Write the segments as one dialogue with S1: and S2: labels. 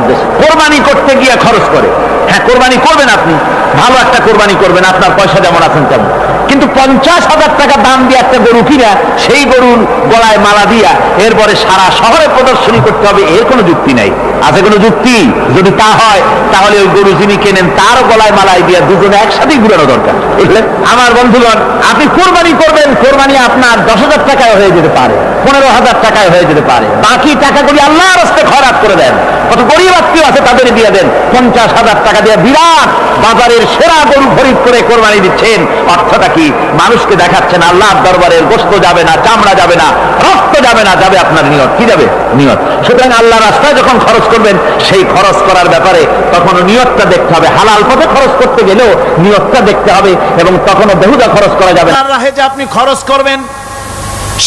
S1: উদ্দেশ্যে। কোরবানি করতে গিয়ে খরচ করে, হ্যাঁ কোরবানি করবেন আপনি, ভালো একটা কোরবানি করবেন, আপনার পয়সা যেমন আছেন তেমন, কিন্তু 50,000 টাকা দাম দিয়ে একটা গরু কিনা সেই গরুর গলায় মালা দিয়া এরপরে সারা শহরে প্রদর্শনী করতে হবে, এর কোনো যুক্তি নাই। আছে কোনো যুক্তি? যদি তা হয় তাহলে ওই গরু যিনি কেনেন তার গলায় মালায় দিয়া দুজনে একসাথেই ঘুরানো দরকার, বুঝলেন? আমার বন্ধুগণ, আপনি কোরবানি করবেন, কোরবানি আপনার 10,000 টাকায় হয়ে যেতে পারে, 15,000 টাকায় হয়ে যেতে পারে, বাকি টাকাগুলি আল্লাহর রাস্তায় খরচ করে দেন। কত গরিব আত্মীয় আছে তাদের দিয়ে দেন। 50,000 টাকা দিয়ে বিরাট বাজারের সেরা গরু খরিদ করে কোরবানি দিচ্ছেন, অর্থটা কি? মানুষকে দেখাচ্ছেন আল্লাহর দরবারের গোশত যাবে না, চামড়া যাবে না, রক্ত যাবে না, যাবে আপনার নিয়ত। কি যাবে? নিয়ত। সুতরাং আল্লাহ রাস্তায় যখন খরচ করবেন, সেই খরচ করার ব্যাপারে তখনও নিয়তটা দেখতে হবে। হালাল পথে খরচ করতে গেলেও নিয়তটা দেখতে হবে, এবং তখনও বেহুদা খরচ করা যাবে না।
S2: রাহে যে আপনি খরচ করবেন,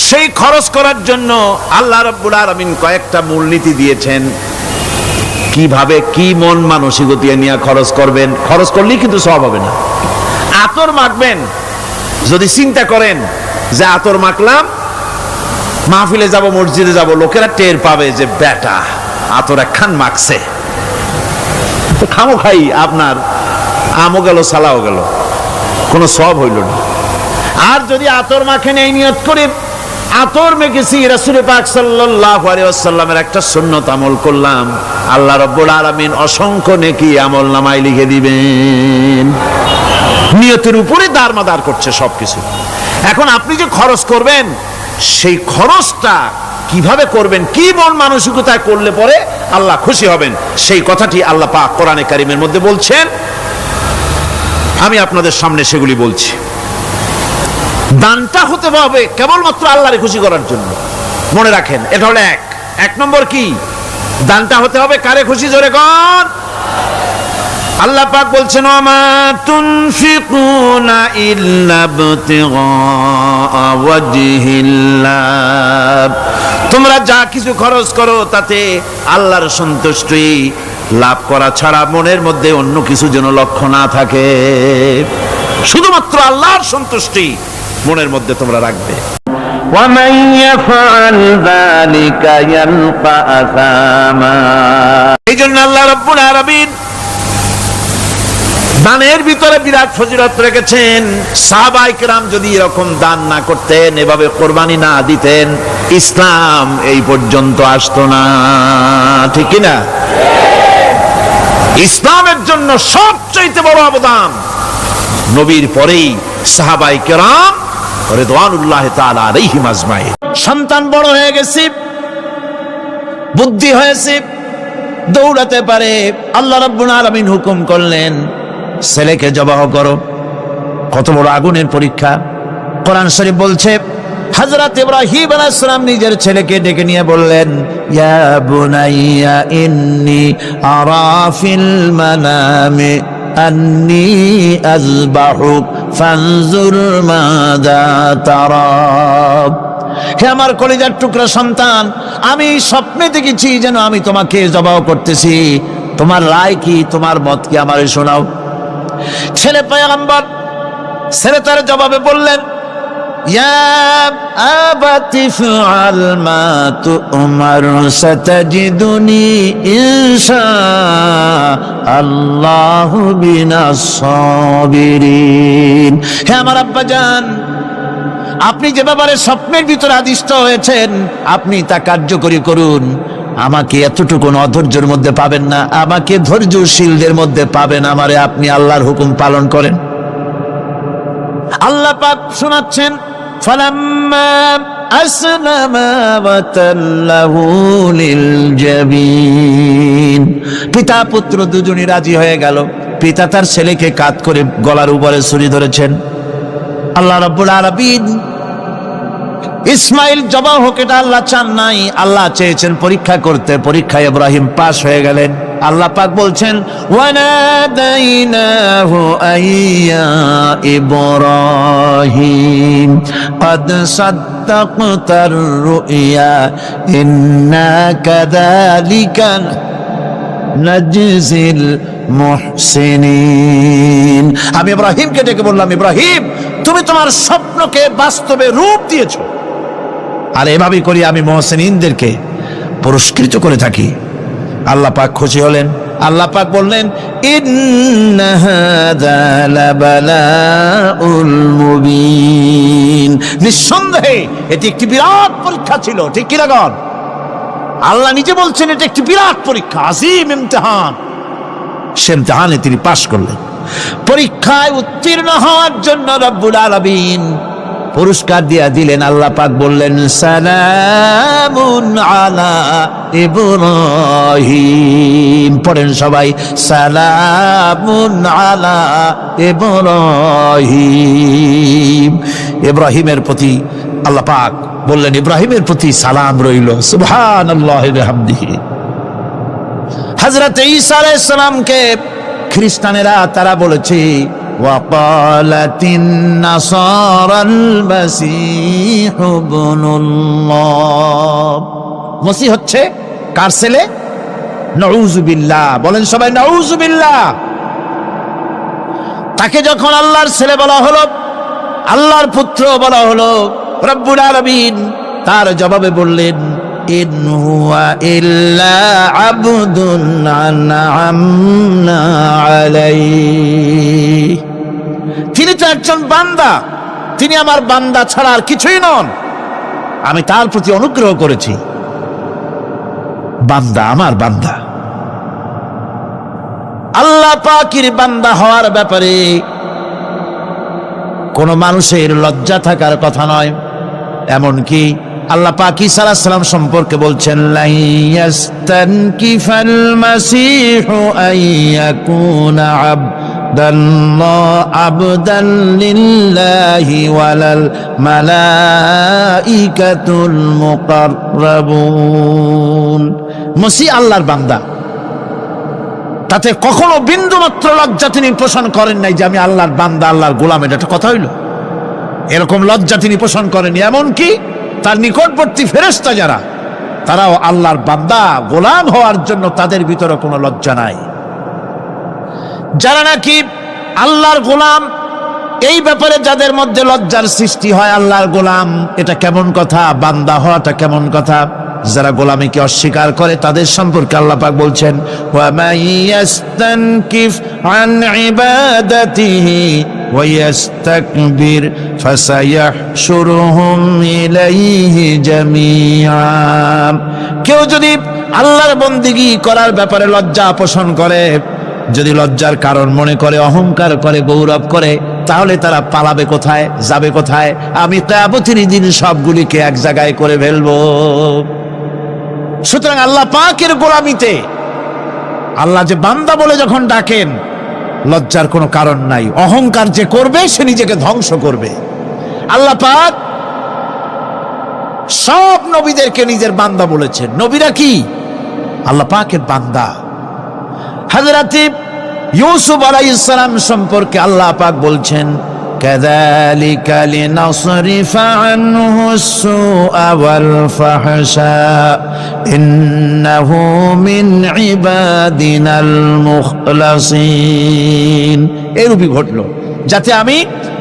S2: সেই খরচ করার জন্য আল্লাহ রাব্বুল আলামিন কয়েকটা মূলনীতি দিয়েছেন। কিভাবে, কি মন মানসিকতা নিয়ে খরচ করবেন। খরচ করলেই কিন্তু সওয়াব হবে না। আতর মাখবেন, যদি চিন্তা করেন যে আতর মাখলাম, মাহফিলে যাব, মসজিদে যাব, লোকেরা টের পাবে যে বেটা আতর একখান মাখছে, তো খামো খাই আপনার আমও গেল, সালাও গেল, কোনো সওয়াব হইল না। আর যদি আতর মাখেন এই নিয়ত করে আতর মেখেছি, রাসূল পাক সাল্লাল্লাহু আলাইহি ওয়াসাল্লামের একটা সুন্নাত আমল করলাম, আল্লাহ রাব্বুল আলামিন অসংখ্য নেকি আমল নামায় লিখে দিবেন। নিয়তের উপরে দারমাদার করছে সবকিছু। এখন আপনি যে খরচ করবেন, সেই খরচটা কিভাবে করবেন, কি মন মানসিকতায় করলে পরে আল্লাহ খুশি হবেন, সেই কথাটি আল্লাহ পাক কোরআনে কারিমের মধ্যে বলছেন। আমি আপনাদের সামনে সেগুলি বলছি। দানটা হতে হবে কেবলমাত্র আল্লাহরে খুশি করার জন্য। মনে রাখেন, এটা হলো এক নম্বর। কি দানটা হতে হবে কারে খুশি? জোরে কোন? আল্লাহ পাক বলছেন, ওয়ামা তুনফিকুনা ইল্লা ইবতিগা ওয়াজহিল্লাহ। তোমরা যা কিছু খরচ করো তাতে আল্লাহর সন্তুষ্টি লাভ করা ছাড়া মনের মধ্যে অন্য কিছু যেন লক্ষ্য না থাকে, শুধুমাত্র আল্লাহর সন্তুষ্টি মনের মধ্যে তোমরা রাখবে।
S1: وَمَن يَفْعَلْ ذَلِكَ يَلْقَ أَثَامًا।
S2: এই জন্য আল্লাহ রাব্বুল আলামিন দানের ভিতরে বিরাট ফজিলত রেখেছেন। সাহাবায়ে কেরাম যদি এরকম দান না করতেন, এভাবে কোরবানি না দিতেন, ইসলাম এই পর্যন্ত আসতো না। ঠিক কি না? ইসলামের জন্য সবচেয়ে বড় অবদান নবীর পরেই সাহাবায়ে কেরাম রিদওয়ানুল্লাহি তাআলা আলাইহিম আজমাইন। সন্তান বড় হয়ে গেছে, বুদ্ধি হয়েছে, দৌড়াতে পারে, আল্লাহ রাব্বুল আলামিন হুকুম করলেন ছেলেকে জবাহ করো। কত বড় আগুনের পরীক্ষা! কোরআন শরীফ বলছে, হযরত ইব্রাহিম আলাইহিস সালাম নিজের ছেলেকে ডেকে নিয়ে বললেন, ইয়া বুনাইয়া ইন্নী আরা ফিল মানামি আন্নী আযবাহুক ফানজুর মাযা তারা। হে আমার কলিজার টুকরা সন্তান, আমি স্বপ্নে দেখেছি যেন আমি তোমাকে জবাহ করতেছি, তোমার রায় কি, তোমার মত কি, আমারে শোনাও। ছেলে পয়গম্বর, ছেলে তার জবাবে বললেন, ইয়া আবাতি ফাআল মা তু'মার সাতাজিদুনি ইনশাআল্লাহু বিনাস সাবিরিন। হে আমার আব্বাজান, আপনি যে ব্যাপারে স্বপ্নের ভিতরে আদিষ্ট হয়েছেন, আপনি তা কার্যকরী করুন। আমাকে এতটুকু অধৈর্যের মধ্যে পাবেন না, আমাকে ধৈর্যশীলদের মধ্যে পাবেন। আমারে আপনি আল্লাহর হুকুম পালন করেন। আল্লাহ পাক শোনাচ্ছেন, ফালাম্মা আসলামা ওয়া তাল্লাহু লিল জাবিন। পিতা পুত্র দুজনই রাজি হয়ে গেল। পিতা তার ছেলেকে কাঁধ করে গলার উপরে ছুরি ধরেছেন। আল্লাহ রাব্বুল আলামিন ইসমাইল জবাহ হোক, এটা আল্লাহ চান নাই, আল্লাহ চেয়েছেন পরীক্ষা করতে। পরীক্ষায় ইব্রাহিম পাস হয়ে গেলেন। আল্লাহ পাক বলছেন, ওয়ানাদাইনাহু আইয়া ইব্রাহিম ক্বাদ সাদ্দাকতার রুইয়া ইন্না কাযালিকা নাজজিল মুহসিনিন। আমি ইব্রাহিমকে ডেকে বললাম, ইব্রাহিম, তুমি তোমার স্বপ্নকে বাস্তবে রূপ দিয়েছো, আর এভাবেই করি আমি মুহসিনিনদেরকে পুরস্কৃত করে থাকি। আল্লাহ পাক খুশি হলেন। আল্লাহ পাক বললেন, ইন্না হাযা লাবালাউল মুবিন, নিঃসন্দেহে এটি একটি বিরাট পরীক্ষা ছিল। ঠিক কি না? আল্লাহ নিজে বলছেন এটা একটি বিরাট পরীক্ষা, আজিম ইমতিহান। সে ইমতিহানে তিনি পাশ করলেন। পরীক্ষায় উত্তীর্ণ হওয়ার জন্য রব্বুল আলামিন পুরস্কার দিয়া দিলেন। আল্লাহ পাক বললেন, সালামুন আলা ইব্রাহিম। পড়েন সবাই, সালামুন আলা ইব্রাহিম। ইব্রাহিমের প্রতি আল্লাহ পাক বললেন, ইব্রাহিমের প্রতি সালাম রইল। সুবহানাল্লাহি ওয়া বিহামদিহি। হযরত ঈসা আলাইহিস সালামকে খ্রিস্টানেরা তারা বলেছে, ওয়াকালাতিন নাসারাল মাসীহু ইবনুল্লাহ। মসিহ হচ্ছে কার ছেলে? নাউযুবিল্লাহ। বলেন সবাই নাউযুবিল্লাহ। তাকে যখন আল্লাহর ছেলে বলা হলো, আল্লাহর পুত্র বলা হলো, রব্বুল আলামিন তার জবাবে বললেন, ইন হুয়া ইল্লা আবদুন আনআমনা আলাইহি। তিনি তো একজন বান্দা, তিনি আমার বান্দা ছাড়া আর কিছুই নন। আমি তার প্রতি অনুগ্রহ করেছি। বান্দা, আমার বান্দা। আল্লাহ পাকের বান্দা হওয়ার ব্যাপারে কোন মানুষের লজ্জা থাকার কথা নয়। এমনকি আল্লাহ পাক ঈসা আলাইহিস সালাম সম্পর্কে বলছেন, লা ইয়াস্তানকিফাল মাসীহু আইয়াকুনা আবদান লিল্লাহি ওয়ালাল মালাইকাতুল মুকাররাবুন। মসিহ আল্লাহর বান্দা, তাতে কখনো বিন্দু মাত্র লজ্জা তিনি পোষণ করেন নাই যে আমি আল্লাহর বান্দা, আল্লাহর গোলাম। এটা একটা কথা হইল? এরকম লজ্জা তিনি পোষণ করেনি। এমনকি তার নিকটবর্তী ফেরেশতা যারা, তারাও আল্লাহর বান্দা, গোলাম হওয়ার জন্য তাদের ভিতরে কোনো লজ্জা নাই। যারা নাকি আল্লাহর গোলাম, এই ব্যাপারে যাদের মধ্যে লজ্জার সৃষ্টি হয়, আল্লাহর গোলাম এটা কেমন কথা, বান্দা হওয়াটা কেমন কথা। যারা গোলামীকে অস্বীকার করে তাদের সম্পর্কে আল্লাহ পাক বলছেন, ওয়া মাইয়াস্তানকিফ আন ইবাদাতিহি ওয়া ইয়াস্তাকবির ফাসায়াহশুরুহুম ইলাইহি জামিআ। কেউ যদি আল্লাহর বন্দেগী করার ব্যাপারে লজ্জা পোষণ করে, যদি লজ্জার কারণ মনে করে, অহংকার করে, গৌরব করে, তাহলে তারা পালাবে কোথায়, যাবে কোথায়? আমি কিয়ামতের দিন সবগুলিকে এক জায়গায় করে ফেলবো। সুতরাং আল্লাহ পাকের গোলামিতে আল্লাহ যে বান্দা বলে যখন ডাকেন, লজ্জার কোনো কারণ নাই। অহংকার যে করবে সে নিজেকে ধ্বংস করবে। আল্লাহ পাক সব নবীদেরকে নিজের বান্দা বলেছেন। নবীরা কি? আল্লাহ পাকের বান্দা। হযরত ইউসুফ আলাইহিস সালাম সম্পর্কে আল্লাহ পাক বলছেন, কাযালিকা লিনাসরিফা আনহু আস-সুআ ওয়াল ফাহশা ইন্নাহু মিন ইবাদিনাল মুখলাসিন। এরূপই ঘটলো যাতে আমি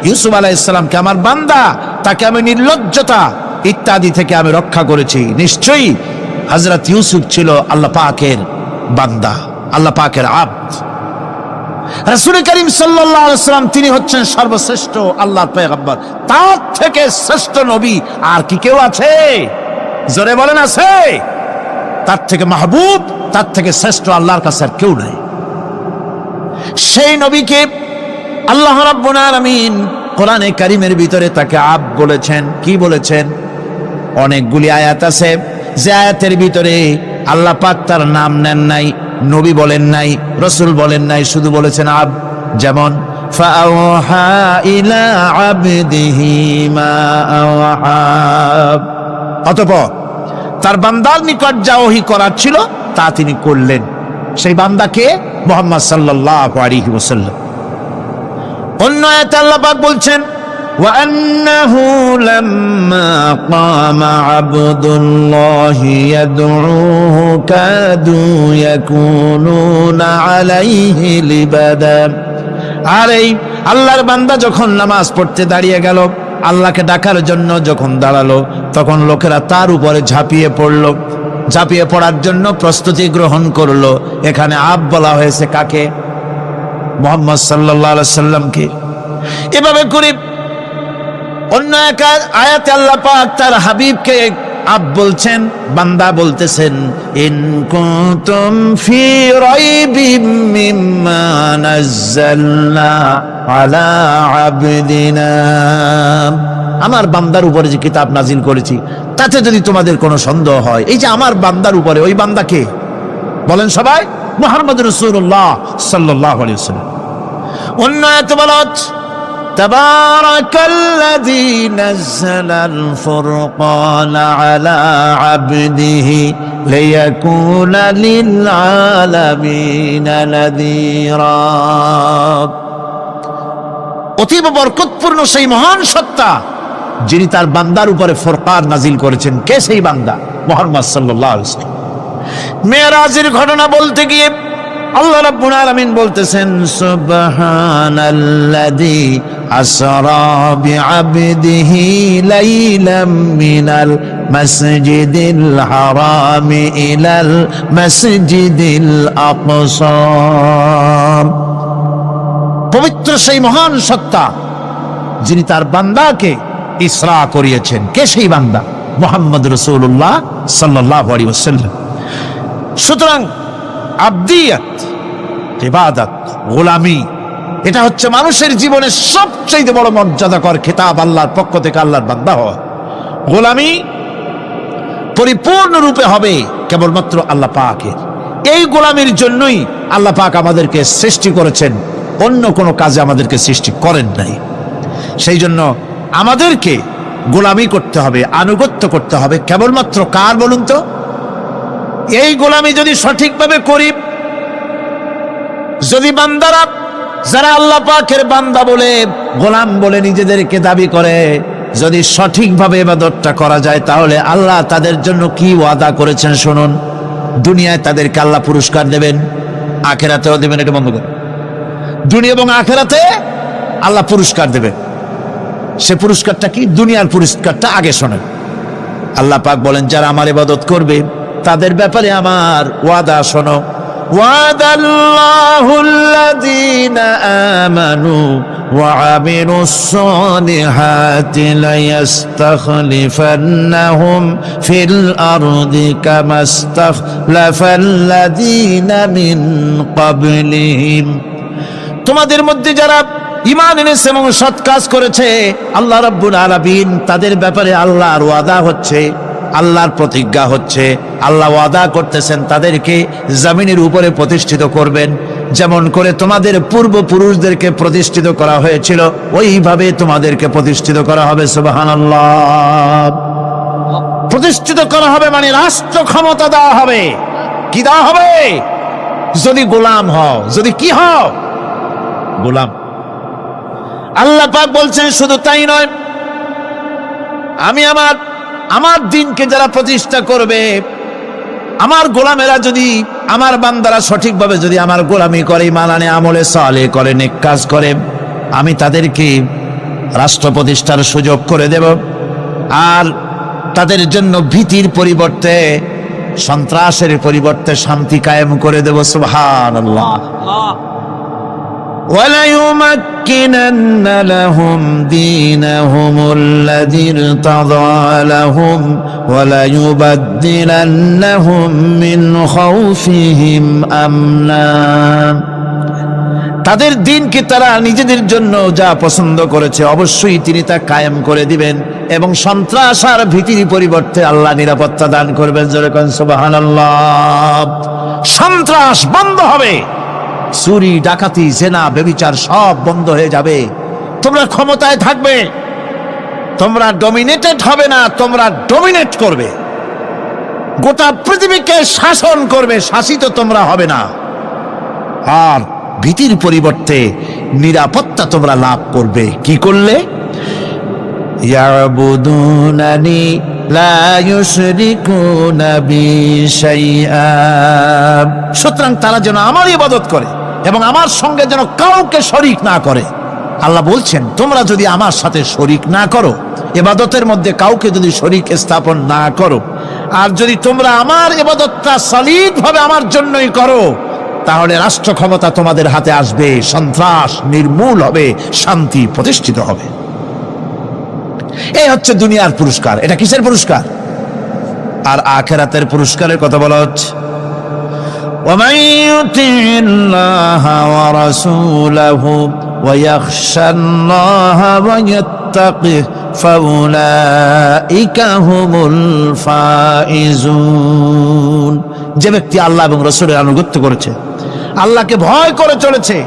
S2: ইউসুফ আলাইহিস সালামকে, আমার বান্দা, তাকে আমি নির্লজ্জতা ইত্যাদি থেকে আমি রক্ষা করেছি। নিশ্চয়ই হযরত ইউসুফ ছিল আল্লাহ পাকের বান্দা, আল্লাহ পাকের আব্দ। রাসূল করিম সাল্লাল্লাহু আলাইহি ওয়াসাল্লাম তিনি হচ্ছেন সর্বশ্রেষ্ঠ আল্লাহর পয়গম্বর। তার থেকে শ্রেষ্ঠ নবী আর কি কেউ আছে? জোরে বলেন, আছে? তার থেকে মাহবুব, তার থেকে শ্রেষ্ঠ আল্লাহর কাছে আর কেউ নাই। সেই নবীকে আল্লাহ রাব্বুল আলামিন কোরআনে কারীমের ভিতরে তাকে আব্দ বলেছেন। কি বলেছেন? অনেকগুলি আয়াত আছে যে আয়াতের ভিতরে আল্লাহ পাক তার নাম নেন নাই, নবী বলেন নাই, রাসূল বলেন নাই, শুধু বলেছেন আব্দ। যেমন ফাআওহা ইলা আবদিহি মা আওহা। অতঃপর তার বান্দার নিকট যা ওহী করার ছিল তা তিনি করলেন। সেই বান্দাকে মুহাম্মদ সাল্লাল্লাহু আলাইহি ওয়াসাল্লাম। অন্য আয়াতে আল্লাহ পাক বলছেন, وأنه لما قام عبد الله يدعوه كادوا يكونون عليه لبدا। আর এই আল্লাহর বান্দা যখন নামাজ পড়তে দাঁড়িয়ে গেল, আল্লাহকে ডাকার জন্য যখন দাঁড়ালো, তখন লোকেরা তার উপরে ঝাঁপিয়ে পড়ল। ঝাঁপিয়ে পড়ার জন্য প্রস্তুতি গ্রহণ করলো। এখানে আব বলা হয়েছে কাকে? মুহাম্মদ সাল্লাল্লাহু আলাইহি সাল্লামকে। এভাবে করে অন্য এক আয়াতে আল্লাহ পাক তার হাবিবকে আব বলছেন, বান্দা বলতেছেন, ইন কুনতুম ফি রাইবিম মিম্মা নাযালনা আলা আবদিনা, আমার বান্দার উপরে যে কিতাব নাজিল করেছি তাতে যদি তোমাদের কোনো সন্দেহ হয়। এই যে আমার বান্দার উপরে, ওই বান্দাকে বলেন সবাই, মুহাম্মদ রাসূলুল্লাহ সাল্লাল্লাহু আলাইহি ওয়াসাল্লাম। অন্য আয়াতে বলা হচ্ছে, তাবারাকাল্লাযী নাযালাল ফুরকানা আলা আবদিহি লিয়াকুনা লিল আলামিনা নাযীরা। অতীব বরকতপূর্ণ সেই মহান সত্তা যিনি তার বান্দার উপরে ফুরকান নাজিল করেছেন। কে সেই বান্দা? মুহাম্মদ সাল্লাল্লাহু আলাইহি ওয়াসাল্লাম। মেরাজের ঘটনা বলতে গিয়ে আল্লাহ রাব্বুল আলামিন বলতেছেন, সুবহানাল্লাযী আসরা বিআবদিহি লাইলাম মিনাল মাসজিদিল হারামি ইলাল মাসজিদিল আকসা। পবিত্র সেই মহান সত্তা যিনি তার বান্দাকে ইসরা করিয়েছেন। কে সেই বান্দা? মুহাম্মদ রাসূলুল্লাহ সাল্লাল্লাহু আলাইহি ওয়াসাল্লাম। সুতরাং আবদিয়াত, ইবাদত, গোলামি, এটা হচ্ছে মানুষের জীবনের সবচেয়ে বড় মর্যাদাকর খেতাব। আল্লাহর পক্ষ থেকে আল্লাহর বান্দা হওয়া। গোলামি পরিপূর্ণরূপে হবে কেবলমাত্র আল্লাহ পাকের। এই গোলামির জন্যই আল্লাহ পাক আমাদেরকে সৃষ্টি করেছেন, অন্য কোনো কাজে আমাদেরকে সৃষ্টি করেন নাই। সেই জন্য আমাদেরকে গোলামি করতে হবে, আনুগত্য করতে হবে কেবলমাত্র কার বলুন তো? এই গোলামি যদি সঠিকভাবে করি, যদি বান্দারা যারা আল্লাহ পাকের বান্দা বলে, গোলাম বলে নিজেদেরকে দাবি করে, যদি সঠিকভাবে ইবাদতটা করা যায়, তাহলে আল্লাহ তাদের জন্য কি ওয়াদা করেছেন শুনুন। দুনিয়ায় তাদেরকে আল্লাহ পুরস্কার দেবেন, আখিরাতেও দেবেন। এটা বন্ধ করে, দুনিয়া এবং আখিরাতে আল্লাহ পুরস্কার দেবেন। সে পুরস্কারটা কি? দুনিয়ার পুরস্কারটা আগে শোনেন। আল্লাহ পাক বলেন, যারা আমার ইবাদত করবে তাদের ব্যাপারে আমার ওয়াদা শোনো। ওয়াদাল্লাহুল্লাযীনা আমানু ওয়া আমিলুস সালিহাতি লায়াস্তাখলিফান্নাহুম ফিল আরদি কামাস্তাখলাফাল্লাযীনা মিন ক্বাবলিহিম। তোমাদের মধ্যে যারা ঈমান এনেছে এবং সৎ কাজ করেছে, আল্লাহ রাব্বুল আলামিন তাদের ব্যাপারে আল্লাহর ওয়াদা হচ্ছে, আল্লাহর প্রতিজ্ঞা হচ্ছে, আল্লাহ ওয়াদা করতেছেন তাদেরকে জমিনের উপরে প্রতিষ্ঠিত করবেন। যেমন করে তোমাদের পূর্বপুরুষদেরকে প্রতিষ্ঠিত করা হয়েছিল, ওইভাবে তোমাদেরকে প্রতিষ্ঠিত করা হবে। সুবহানাল্লাহ। প্রতিষ্ঠিত করা হবে মানে রাষ্ট্র ক্ষমতা দেওয়া হবে। কি দেওয়া হবে? যদি গোলাম হও। যদি কি হও? গোলাম। আল্লাহ পাক বলছেন শুধু তাই নয়, আমি আমার দিনকে যারা প্রতিষ্ঠা করবে, আমার গোলামেরা যদি, আমার বান্দারা সঠিকভাবে যদি আমার গোলামি করে, ঈমান আনে, আমলে সালেহ করে, নেক কাজ করে, আমি তাদেরকে রাষ্ট্র প্রতিষ্ঠার সুযোগ করে দেব। আর তাদের জন্য ভীতির পরিবর্তে, সন্ত্রাসের পরিবর্তে শান্তি কায়েম করে দেব। সুবহানাল্লাহ। وَلَيُمَكِّنَنَّ لَهُمْ دِينَهُمُ الَّذِي ارْتَضَىٰ لَهُمْ وَلَيُبَدِّلَنَّهُمْ مِنْ خَوْفِهِمْ أَمْنًا। তাদের দিনকে তারা নিজেদের জন্য যা পছন্দ করেছে অবশ্যই তিনি তা কায়েম করে দিবেন, এবং সন্ত্রাস আর ভীতির পরিবর্তে আল্লাহ নিরাপত্তা দান করবেন। জোরে কোন সুবহানাল্লাহ। সন্ত্রাস বন্ধ হবে, চুরি, ডাকাতি, জেনা, ব্যভিচার সব বন্ধ হয়ে যাবে। তোমরা ক্ষমতায় থাকবে, তোমরা ডমিনেটেড হবে না, তোমরা ডমিনেট করবে। গোটা পৃথিবীকে শাসন করবে, শাসিত তোমরা হবে না। আর ভীতির পরিবর্তে নিরাপত্তা তোমরা লাভ করবে। কি করলে? ইয়াবুদুনানি লা ইউশরিকুনা বি শাইআ। সুতরাং তারা যেন আমার ইবাদত করে এবং আমার সঙ্গে যেন কাউকে শরীক না করে। আল্লাহ বলছেন, তোমরা যদি আমার সাথে শরীক না করো, ইবাদতের মধ্যে কাউকে যদি শরীক স্থাপন না করো,
S3: আর যদি তোমরা আমার ইবাদতটা সলিড ভাবে আমার জন্যই করো, তাহলে রাষ্ট্র ক্ষমতা তোমাদের হাতে আসবে, সন্ত্রাস নির্মূল হবে, শান্তি প্রতিষ্ঠিত হবে। এই হচ্ছে দুনিয়ার পুরস্কার। এটা কিসের পুরস্কার? আর আখিরাতের পুরস্কারের কথা বলা হচ্ছে, وَمَن يُطِعِ اللَّهَ وَرَسُولَهُ وَيَخْشَ اللَّهَ وَيَتَّقِهِ فَأُولَئِكَ هُمُ الْفَائِزُونَ। যে ব্যক্তি আল্লাহ এবং রাসূলের আনুগত্য করেছে, আল্লাহকে ভয় করে চলেছে,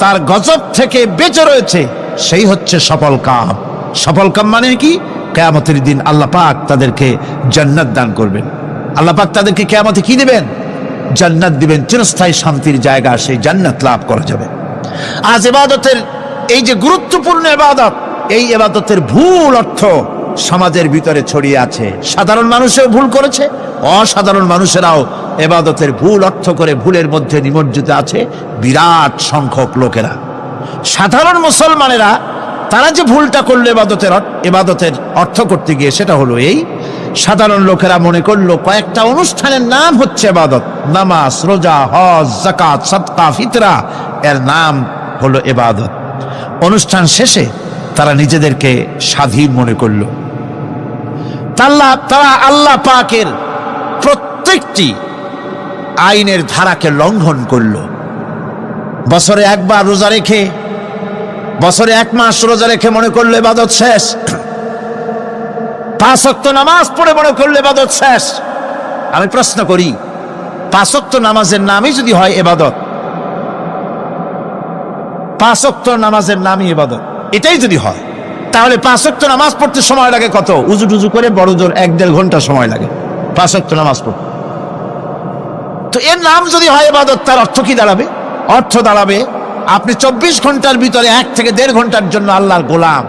S3: তার গজব থেকে বেঁচে রয়েছে, সেই হচ্ছে সফল কাম। সফল কাম মানে কি? কিয়ামতের দিন আল্লাহ পাক তাদেরকে জান্নাত দান করবেন। আল্লাহ পাক তাদেরকে কিয়ামতে কি দিবেন? জান্নাত দিবেন, চিরস্থায়ী শান্তির জায়গা, সেই জান্নাত লাভ করা যাবে। আজ ইবাদতের এই যে গুরুত্বপূর্ণ ইবাদত, এই ইবাদতের ভুল অর্থ সমাজের ভিতরে ছড়িয়ে আছে। সাধারণ মানুষও ভুল করেছে, অসাধারণ মানুষেরাও ইবাদতের ভুল অর্থ করে ভুলের মধ্যে নিমজ্জিত আছে বিরাট সংখ্যক লোকেরা। সাধারণ মুসলমানেরা তারা যে ভুলটা করলো ইবাদতের অর্থ করতে গিয়ে, সেটা হলো এই, সাধারণ লোকেরা মনে করলো কয়েকটা অনুষ্ঠানের নাম হচ্ছে ইবাদত, নামাজ, রোজা, হজ, যাকাত, সাদকা, ফিতরা, এর নাম হলো ইবাদত। অনুষ্ঠান শেষে তারা নিজেদেরকে স্বাধীন মনে করলো। তারা আল্লাহ পাকের প্রত্যেকটি আইনের ধারাকে লঙ্ঘন করলো। বছরে একবার রোজা রেখে, বছরে 1 মাস রোজা রেখে মনে করলো ইবাদত শেষ। 5 ওয়াক্ত নামাজ পড়ে মনে করলে ইবাদত শেষ। আমি প্রশ্ন করি, 5 ওয়াক্ত নামাজের নামই যদি হয় ইবাদত, 5 ওয়াক্ত নামাজের নামই ইবাদত, এটাই যদি হয়, তাহলে 5 ওয়াক্ত নামাজ পড়তে সময় লাগে কত? উজু টুজু করে বড় জোর 1-1.5 ঘন্টা সময় লাগে 5 ওয়াক্ত নামাজ পড়তে। তো এর নাম যদি হয় ইবাদত, তার অর্থ কি দাঁড়াবে? অর্থ দাঁড়াবে আপনি 24 ঘন্টার ভিতরে 1 থেকে 1.5 ঘন্টার জন্য আল্লাহর গোলাম,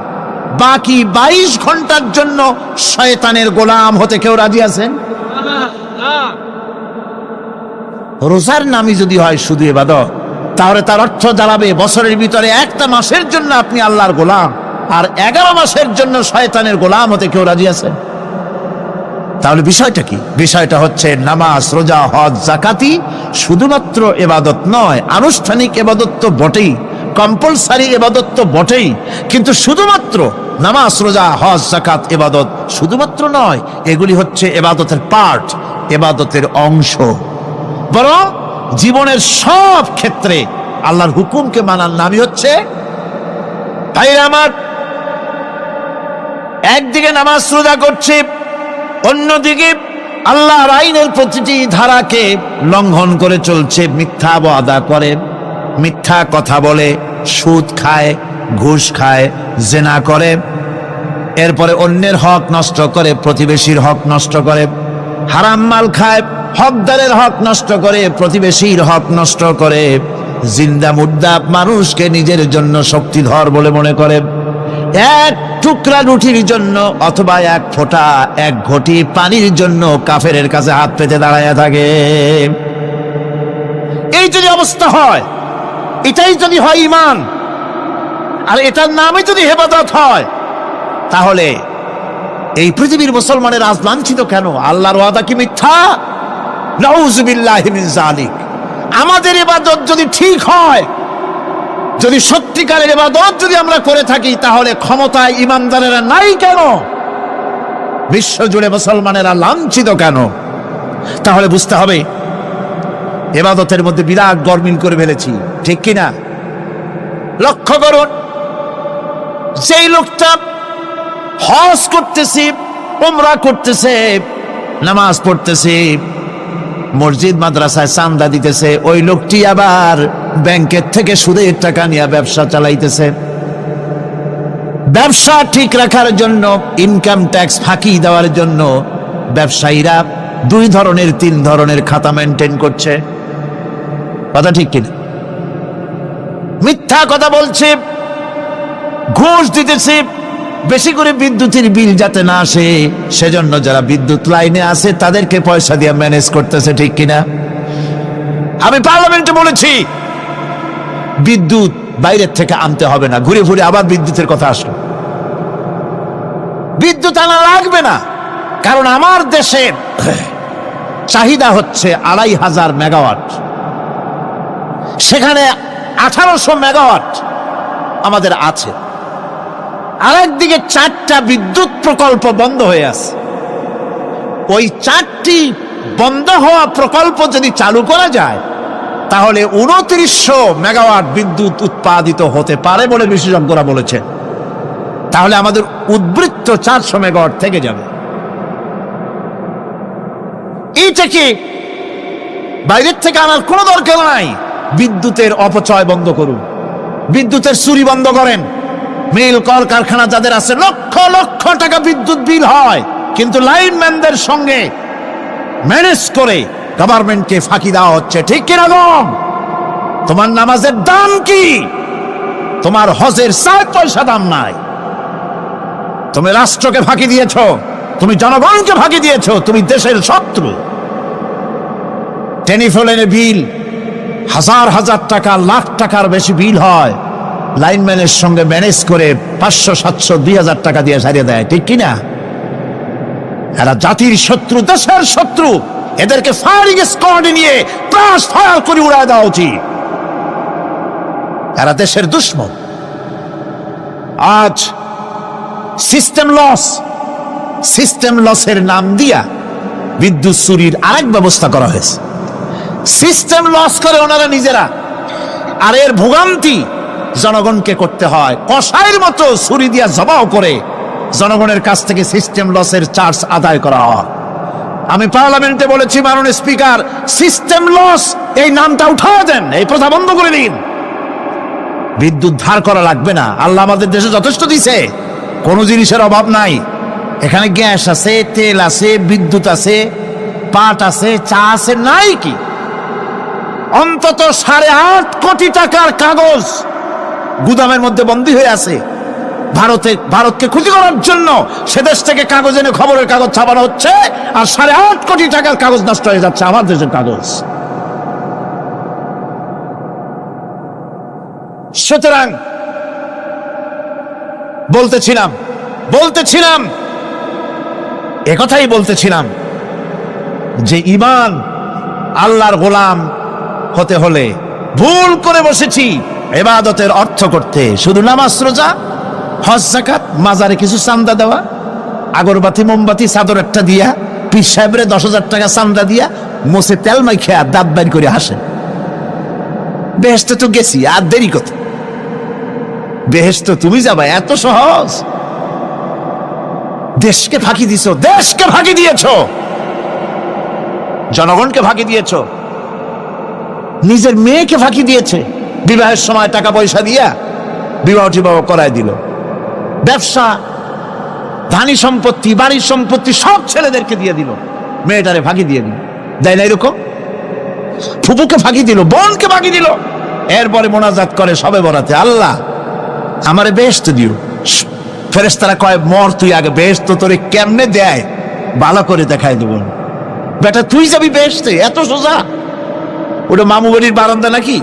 S3: বাকি 22 ঘন্টার জন্য শয়তানের গোলাম হতে কেউ রাজি আছেন? রোজার নামই যদি হয় শুধু ইবাদত, তাহলে তার অর্থ দাঁড়াবে বছরের ভিতরে 1টা মাসের জন্য আপনি আল্লাহর গোলাম, আর 11 মাসের জন্য শয়তানের গোলাম হতে কেউ রাজি আছেন? তাহলে বিষয়টা কি? বিষয়টা হচ্ছে নামাজ, রোজা, হজ, যাকাতি শুধুমাত্র ইবাদত নয়, আনুষ্ঠানিক ইবাদত তো বটেই, কম্পালসারি ইবাদত তো বটেই, কিন্তু শুধুমাত্র নামাজ, রোজা, হজ, যাকাত ইবাদত শুধুমাত্র নয়, এগুলি হচ্ছে ইবাদতের পার্ট, ইবাদতের অংশ। বরং জীবনের সব ক্ষেত্রে আল্লাহর হুকুমকে মানার নামই হচ্ছে, ভাইরা আমার, একদিকে নামাজ রোজা করছে, অন্যদিকে আল্লাহর আইনের প্রতিটি ধারাকে লঙ্ঘন করে চলছে, মিথ্যা ওয়াদা করে, মিথ্যা কথা বলে, সুদ খায়, ঘুষ খায়, জেনা করে, এরপরে অন্যের হক নষ্ট করে, প্রতিবেশীর হক নষ্ট করে, হারাম মাল খায়, হকদারের হক নষ্ট করে, প্রতিবেশীর হক নষ্ট করে, জিন্দা মুর্দা মানুষকে নিজের জন্য শক্তিধর বলে মনে করে, 1 টুকরা রুটির জন্য অথবা 1 ফোঁটা 1 ঘটি পানির জন্য কাফেরের কাছে হাত পেতে দাঁড়ায় থাকে। এই যদি অবস্থা হয়, এটাই যদি হয় ঈমান, আর এটার নামে যদি ইবাদত হয়, তাহলে এই পৃথিবীর মুসলমানের আজ লাঞ্ছিত কেন? আল্লাহর ওয়াদা কি মিথ্যা? নাউযুবিল্লাহি মিন যালিক। আমাদের ইবাদত যদি ঠিক হয়, যদি সত্যিকারের ইবাদত যদি আমরা করে থাকি, তাহলে ক্ষমতায় ইমানদারেরা নাই কেন? বিশ্বজুড়ে মুসলমানেরা লাঞ্ছিত কেন? তাহলে বুঝতে হবে ইবাদতের মধ্যে বিরাট গরমিল করে ফেলেছি, ঠিক কিনা? লক্ষ্য করুন, যেই লোকটা হজ করতেছে, উমরা করতেছে, নামাজ পড়তেছে, মসজিদ মাদ্রাসায় চান্দা দিতেছে, ওই লোকটি আবার ব্যাংকের থেকে সুদের টাকা নিয়ে ব্যবসা চালাইতেছে। ব্যবসা ঠিক রাখার জন্য, ইনকাম ট্যাক্স ফাঁকি দেওয়ার জন্য ব্যবসায়ীরা 2 ধরনের 3 ধরনের খাতা মেনটেন করছে। কথা ঠিক কিনা? মিথ্যা কথা বলছে, ঘুষ দিতেছে, বেশি করে বিদ্যুতের বিল যাতে না আসে সেজন্য যারা বিদ্যুৎ লাইনে আছে তাদেরকে পয়সা দিয়ে ম্যানেজ করতেছে, ঠিক কিনা? আমি পার্লামেন্টে বলেছি বিদ্যুৎ বাইরের থেকে আনতে হবে না, ঘুরে ঘুরে আবার বিদ্যুতের কথা আসলো। বিদ্যুৎ আনা লাগবে না, কারণ আমার দেশের চাহিদা হচ্ছে 2500 মেগাওয়াট, সেখানে 1800 মেগাওয়াট আমাদের আছে। আরেকদিকে 4টা বিদ্যুৎ প্রকল্প বন্ধ হয়ে আছে। ওই 4টি বন্ধ হওয়া প্রকল্প যদি চালু করা যায় তাহলে 2900 মেগাওয়াট বিদ্যুৎ উৎপাদিত হতে পারে বলে বিশেষজ্ঞরা বলেছেন। তাহলে আমাদের উদ্বৃত্ত 400 মেগাওয়াট থেকে যাবে। এইটাকে বাইরের থেকে আনার কোনো দরকার নাই। বিদ্যুতের অপচয় বন্ধ করুন, বিদ্যুতের চুরি বন্ধ করেন। মিল কল কারখানা যাদের আছে লক্ষ লক্ষ টাকা বিদ্যুৎ বিল হয়, কিন্তু লাইনম্যানদের সঙ্গে ম্যানেজ করে গভর্নমেন্টকে ফাঁকি দেওয়া হচ্ছে। ঠিক কিনা গম? তোমার নামাজের দাম কি? তোমার হজের 4 পয়সা দাম নাই। তুমি রাষ্ট্রকে ফাঁকি দিয়েছ, তুমি জনগণকে ফাঁকি দিয়েছ, তুমি দেশের শত্রু। টেলিফোনের বিল হাজার হাজার টাকা, লাখ টাকার বেশি বিল হয়, লাইনম্যানের সঙ্গে ম্যানেজ করে 500, 700, 2000 টাকা দিয়ে সারিয়ে দেয়। ঠিক কিনা? এরা জাতির শত্রু, দেশের শত্রু। এদেরকে ফায়ারিং স্কোয়াডে নিয়ে ত্রাস ফায়ার করে উড়ায় দেওয়া উচিত। এরা দেশের দুশ্মন। আজ সিস্টেম লসের নাম দিয়া বিদ্যুৎ চুরির আরেক ব্যবস্থা করা হয়েছে। সিস্টেম লস করে ওনারা নিজেরা, আর এর ভোগান্তি জনগণকে করতে হয়। কসাইয়ের মতো ছুরি দিয়া জবাও করে জনগণের কাছ থেকে সিস্টেম লসের চার্জ আদায় করা হয়। আমি পার্লামেন্টে বলেছি, মাননীয় স্পিকার, সিস্টেম লস এই নামটা উঠায় দেন, এই প্রথা বন্ধ করে দিন। বিদ্যুৎ ধার করা লাগবে না। আল্লাহ আমাদের দেশে যথেষ্ট দিছে, কোনো জিনিসের অভাব নাই। এখানে গ্যাস আছে, তেল আছে, বিদ্যুৎ আছে, পাট আছে, চা আছে, নাই কি? অন্তত 8.5 কোটি টাকার কাগজ গুদামের মধ্যে বন্দী হয়ে আছে। ভারতকে ক্ষতি করার জন্য সে দেশ থেকে কাগজ এনে খবরের কাগজ ছাপানো হচ্ছে, আর 8.5 কোটি টাকার কাগজ নষ্ট হয়ে যাচ্ছে আমার দেশের কাগজ। সুতরাং বলতেছিলাম একথাই বলতেছিলাম যে ঈমান আল্লাহর গোলাম হতে হলে ভুল করে বসেছি ইবাদতের অর্থ করতে। শুধু নামাজ, রোজা, হজ, যাকাত, মাজারে কিছু চান্দা দেওয়া, আগরবাতি, মোমবাতি, চাদর একটা দিয়া, পীর সাহেবরে 10,000 টাকা চান্দা দিয়া, মোছে তেল মাইখা দাঁত বাইর করে হাসে। বেহেশতে তো গেছি, আর দেরি কথা। বেহেশত তুমি যাবা, এত সহজ? দেশকে ফাঁকি দিছ, দেশকে ফাঁকি দিয়েছ, জনগণকে ফাঁকি দিয়েছ, নিজের মেয়েকে ফাঁকি দিয়েছে। বিবাহের সময় টাকা পয়সা দিয়া বিবাহ টিবাহ করায় দিল। ব্যবসা, ধানি সম্পত্তি, বাড়ির সম্পত্তি সব ছেলেদেরকে দিয়ে দিল, মেয়েটারে ফাঁকি দিয়ে দিল। দেয় না এরকম? ফুপুকে ফাঁকি দিল, বোনকে ফাঁকি দিল। এরপরে মোনাজাত করে সবে বরাতে, আল্লাহ আমারে বেহেশত দিও। ফেরেশতারা কয়, মর তুই আগে, বেহেশত তোরে কেমনে দেয় ভালো করে দেখাই দেব। বেটা তুই যাবি বেহেশতে? এত সোজা? ওটা মামু বাড়ির বারান্দা নাকি?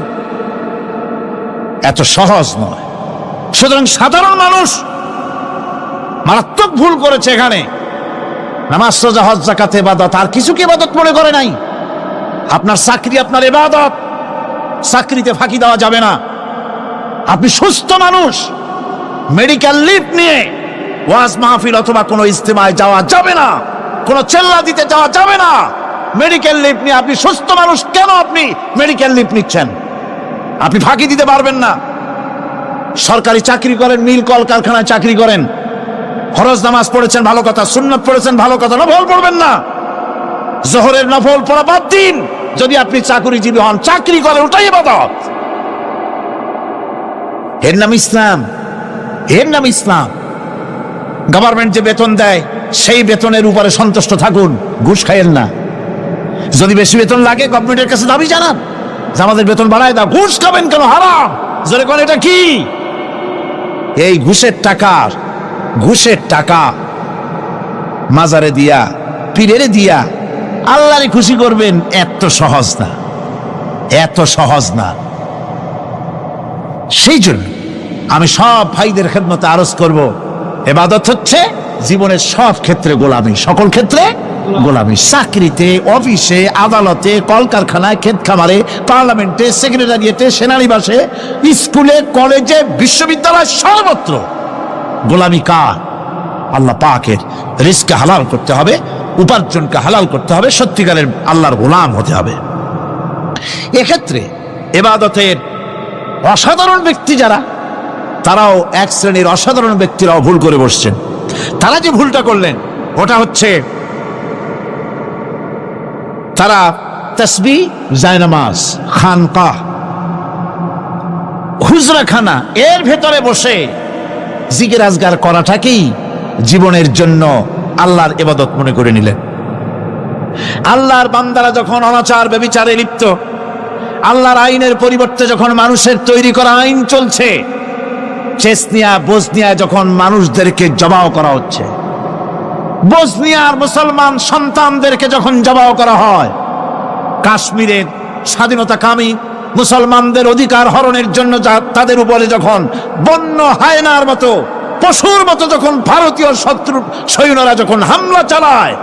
S3: এত সহজ নয়। সুতরাং সাধারণ মানুষ মারাত্মক ভুল করেছে এখানে। নামাজ, রোজা, হজ, যাকাত ইবাদত, আর কিছু কি ইবাদত মনে করে নাই? আপনার চাকরি আপনার ইবাদত, চাকরিতে ফাঁকি দেওয়া যাবে না। আপনি সুস্থ মানুষ, মেডিকেল লিভ নিয়ে ওয়াজ মাহফিল অথবা কোনো ইজতেমায় যাওয়া যাবে না, কোনো চেল্লা দিতে যাওয়া যাবে না। মেডিকেল লিভ নিয়ে আপনি সুস্থ মানুষ, কেন আপনি মেডিকেল লিভ নিচ্ছেন? আপনি ফাঁকি দিতে পারবেন না। সরকারি চাকরি করেন, মিল কল কারখানায় চাকরি করেন, ফরজ নামাজ পড়েছেন ভালো কথা, সুন্নাত পড়েছেন ভালো কথা, নফল পড়বেন না। জোহরের নফল পড়া বাদ দিন। যদি আপনি চাকরিজীবী হন, চাকরি করেন, ওটাই ইবাদত। এর নাম ইসলাম, এর নাম ইসলাম। গভর্নমেন্ট যে বেতন দেয় সেই বেতনের উপরে সন্তুষ্ট থাকুন, ঘুষ খাইয়েন না। যদি বেশি বেতন লাগে গভর্নমেন্টের কাছে দাবি জানান যে আমাদের বেতন বাড়ায় দাও। ঘুষ খাবেন কেন? হারাম। জোরে কোন এটা কি? এই ঘুষের টাকা মাজারে দিয়া, পীরেরে দিয়া আল্লাহরে খুশি করবেন, এত সহজ না, এত সহজ না। সেই জন্য আমি সব ভাইদের খেদমতে আরজ করব, ইবাদত হচ্ছে জীবনের সব ক্ষেত্রে গোলামি, সকল ক্ষেত্রে গোলামি। চাকরিতে, অফিসে, আদালতে, কলকারখানায়, ক্ষেত খামারে, পার্লামেন্টে, সেক্রেটারিয়েটে, সেনানিবাসে, স্কুলে, কলেজে, বিশ্ববিদ্যালয়, সর্বত্র গোলামি কার? আল্লাহ পাকের। রিজকে হালাল করতে হবে, উপার্জনকে হালাল করতে হবে, সত্যিকারের আল্লাহর গোলাম হতে হবে। এক্ষেত্রে ইবাদতের অসাধারণ ব্যক্তি যারা, তারাও এক শ্রেণীর অসাধারণ ব্যক্তিরাও ভুল করে বসছেন। তারা যে ভুলটা করলেন ওটা হচ্ছে তারা তাসবিহ, জায়নামাজ, খানকাহ, হুজরাখানা এর ভেতরে বসে জিকির আজগার করাটাকেই জীবনের জন্য আল্লাহর ইবাদত মনে করে নিলেন। আল্লাহর বান্দারা যখন অনাচার ব্যভিচারে লিপ্ত, আল্লাহর আইনের পরিবর্তে যখন মানুষের তৈরি করা আইন চলছে, চেচনিয়া বসনিয়া যখন মানুষদেরকে জবাহ করা হচ্ছে, বসনিয়ার মুসলমান সন্তানদেরকে যখন জবাহ করা হয়, কাশ্মীরের স্বাধীনতাকামী মুসলমানদের অধিকার হরণের জন্য তাদের উপরে যখন বন্য হায়নার মতো, পশুর মতো যখন ভারতীয় শত্রু সৈন্যরা যখন হামলা চালায়,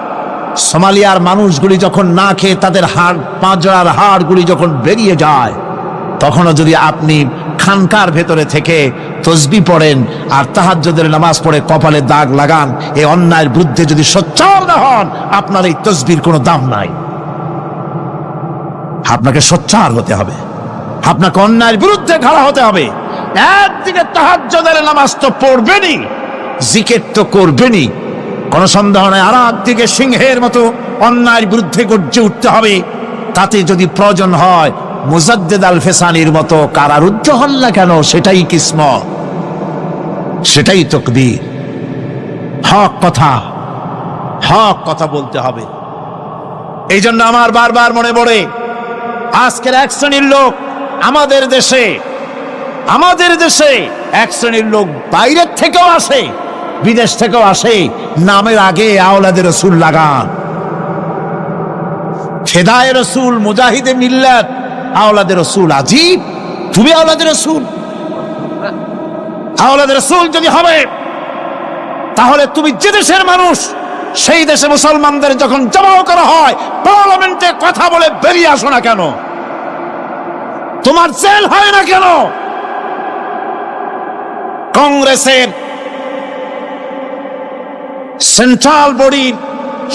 S3: সোমালিয়ার মানুষগুলি যখন না খেয়ে তাদের হাড়, পাঁজরার হাড়গুলি যখন বেরিয়ে যায়, তখনও যদি আপনি খানকার ভেতরে থেকে তসবিহ পড়েন আর তাহাজ্জুদের নামাজ পড়ে কপালে দাগ লাগান, এই অন্যায়ের বিরুদ্ধে যদি সোচ্চার না হন, আপনার এই তসবিহর কোনো দাম নাই। আপনাকে সোচ্চার হতে হবে, আপনাকে অন্যায়ের বিরুদ্ধে খাড়া হতে হবে। একদিকে তাহাজ্জুদের নামাজ তো পড়বেনই, জিকির তো করবেনই, কোনো সন্দেহ নাই। আর একদিকে সিংহের মতো অন্যায়ের বিরুদ্ধে গর্জে উঠতে হবে। তাতে যদি প্রয়োজন হয় মুজাদ্দেদ আল ফেসানির মতো কারারুদ্ধ হন না কেন, সেটাই কিসমত, সেটাই তাকদীর। হক কথা বলতে হবে। এই জন্য আমার বারবার মনে পড়ে আজকের এক শ্রেণীর লোক আমাদের দেশে এক শ্রেণীর লোক বাইরের থেকেও আসে, বিদেশ থেকেও আসে, নামের আগে আওলাদে রসুল লাগান। ফেদায়ে রসুল, মুজাহিদে মিল্লাত, আওলাদে রসুল। আজীব, তুমি আওলাদে রসুল? আওলাদে রসুল যদি হবে, তাহলে তুমি যে দেশের মানুষ, সেই দেশে মুসলমানদের যখন জবাহ করা হয়, পার্লামেন্টে কথা বলে বেরিয়ে আসো না কেন? তোমার জেল হয় না কেন? কংগ্রেসের সেন্ট্রাল বডির